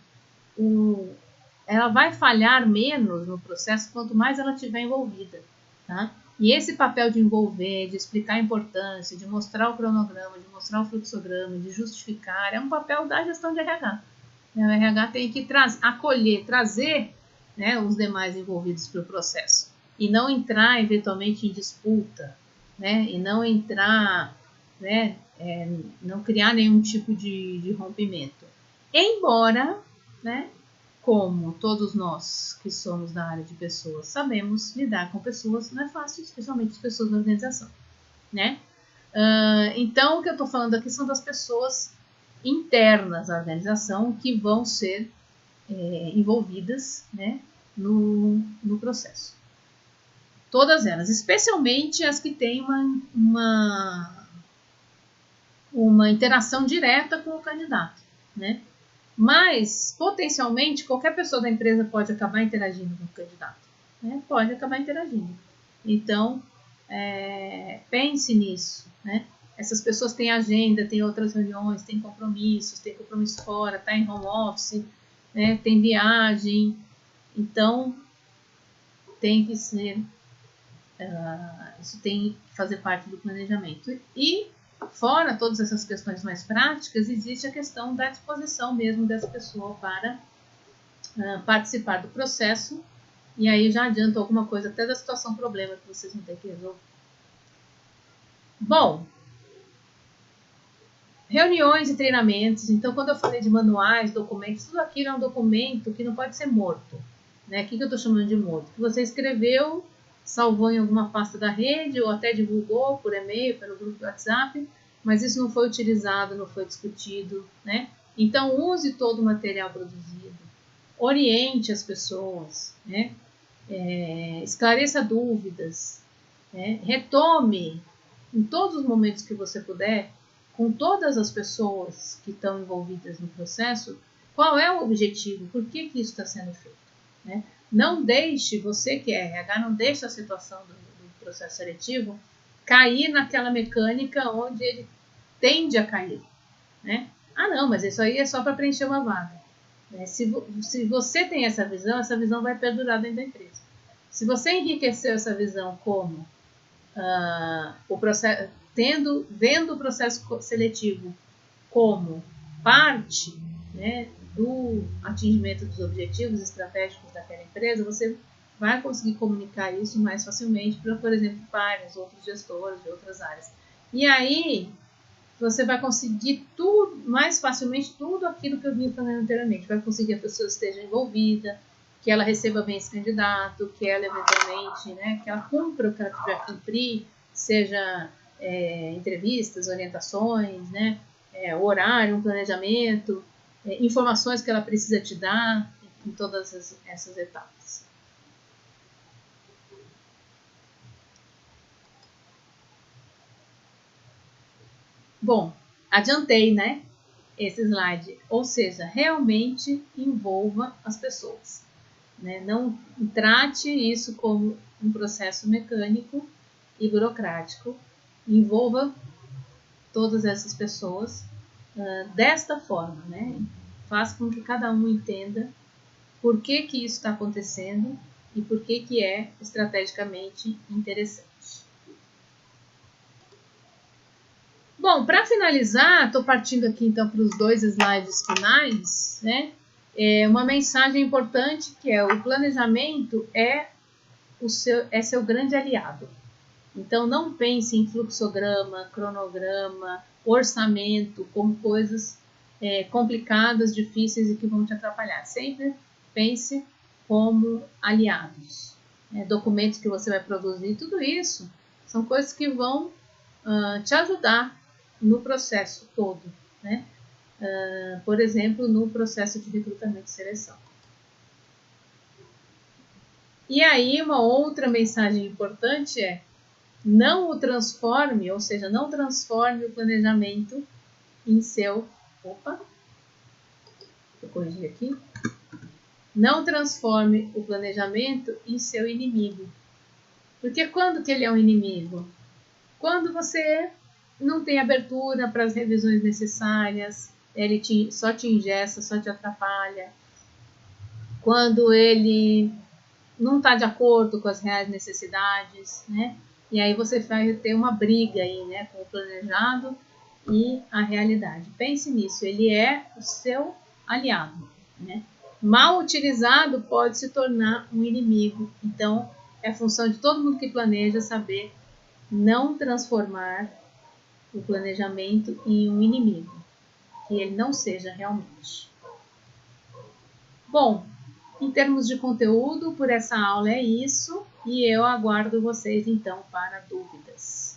ela vai falhar menos no processo quanto mais ela estiver envolvida, tá? E esse papel de envolver, de explicar a importância, de mostrar o cronograma, de mostrar o fluxograma, de justificar, é um papel da gestão de RH. O RH tem que acolher, trazer, né, os demais envolvidos para o processo e não entrar eventualmente em disputa, né, e não entrar, né, não criar nenhum tipo de rompimento. Embora, né, como todos nós que somos da área de pessoas sabemos, lidar com pessoas não é fácil, especialmente as pessoas da organização, né? Então, o que eu estou falando aqui são das pessoas internas à organização que vão ser envolvidas, né, no processo. Todas elas, especialmente as que têm uma interação direta com o candidato, né? Mas, potencialmente, qualquer pessoa da empresa pode acabar interagindo com o candidato, né? Pode acabar interagindo. Então, pense nisso, né? Essas pessoas têm agenda, têm outras reuniões, têm compromissos fora, está em home office, né? Tem viagem. Então, tem que ser... isso tem que fazer parte do planejamento. E, fora todas essas questões mais práticas, existe a questão da disposição mesmo dessa pessoa para participar do processo. E aí já adianto alguma coisa até da situação problema que vocês vão ter que resolver. Bom, reuniões e treinamentos. Então, quando eu falei de manuais, documentos, tudo aquilo é um documento que não pode ser morto, né? O que eu estou chamando de morto? Que você escreveu, salvou em alguma pasta da rede ou até divulgou por e-mail, pelo grupo do WhatsApp, mas isso não foi utilizado, não foi discutido, né? Então, use todo o material produzido, oriente as pessoas, né? Esclareça dúvidas, né? Retome em todos os momentos que você puder, com todas as pessoas que estão envolvidas no processo, qual é o objetivo, por que isso está sendo feito, né? Não deixe, você que é RH, não deixe a situação do processo seletivo cair naquela mecânica onde ele tende a cair, né? Ah, não, mas isso aí é só para preencher uma vaga, né? Se você tem essa visão vai perdurar dentro da empresa. Se você enriqueceu essa visão como o processo, vendo o processo seletivo como parte, né, do atingimento dos objetivos estratégicos daquela empresa, você vai conseguir comunicar isso mais facilmente para, por exemplo, pares, outros gestores de outras áreas. E aí você vai conseguir mais facilmente tudo aquilo que eu vinha falando anteriormente. Vai conseguir que a pessoa esteja envolvida, que ela receba bem esse candidato, que ela eventualmente, né, que ela cumpra o que ela tiver que cumprir, seja entrevistas, orientações, né, horário, um planejamento, informações que ela precisa te dar em todas essas etapas. Bom, adiantei, né, esse slide, ou seja, realmente envolva as pessoas, né? Não trate isso como um processo mecânico e burocrático, envolva todas essas pessoas desta forma, né? Faça com que cada um entenda por que isso está acontecendo e por que é estrategicamente interessante. Bom, para finalizar, estou partindo aqui então para os 2 slides finais, né? Uma mensagem importante que é o planejamento é seu grande aliado. Então, não pense em fluxograma, cronograma, orçamento como coisas complicadas, difíceis e que vão te atrapalhar. Sempre pense como aliados. Documentos que você vai produzir, tudo isso são coisas que vão te ajudar no processo todo, né? Por exemplo, no processo de recrutamento e seleção. E aí, uma outra mensagem importante é: não o transforme, ou seja, não transforme o planejamento em seu... Opa! Vou corrigir aqui. Não transforme o planejamento em seu inimigo. Porque quando que ele é um inimigo? Quando você não tem abertura para as revisões necessárias, ele só te engessa, só te atrapalha. Quando ele não está de acordo com as reais necessidades, né? E aí você vai ter uma briga aí, né, com o planejado e a realidade. Pense nisso, ele é o seu aliado, né? Mal utilizado pode se tornar um inimigo. Então, é função de todo mundo que planeja saber não transformar o planejamento em um inimigo, que ele não seja realmente. Bom, em termos de conteúdo, por essa aula é isso, e eu aguardo vocês então para dúvidas.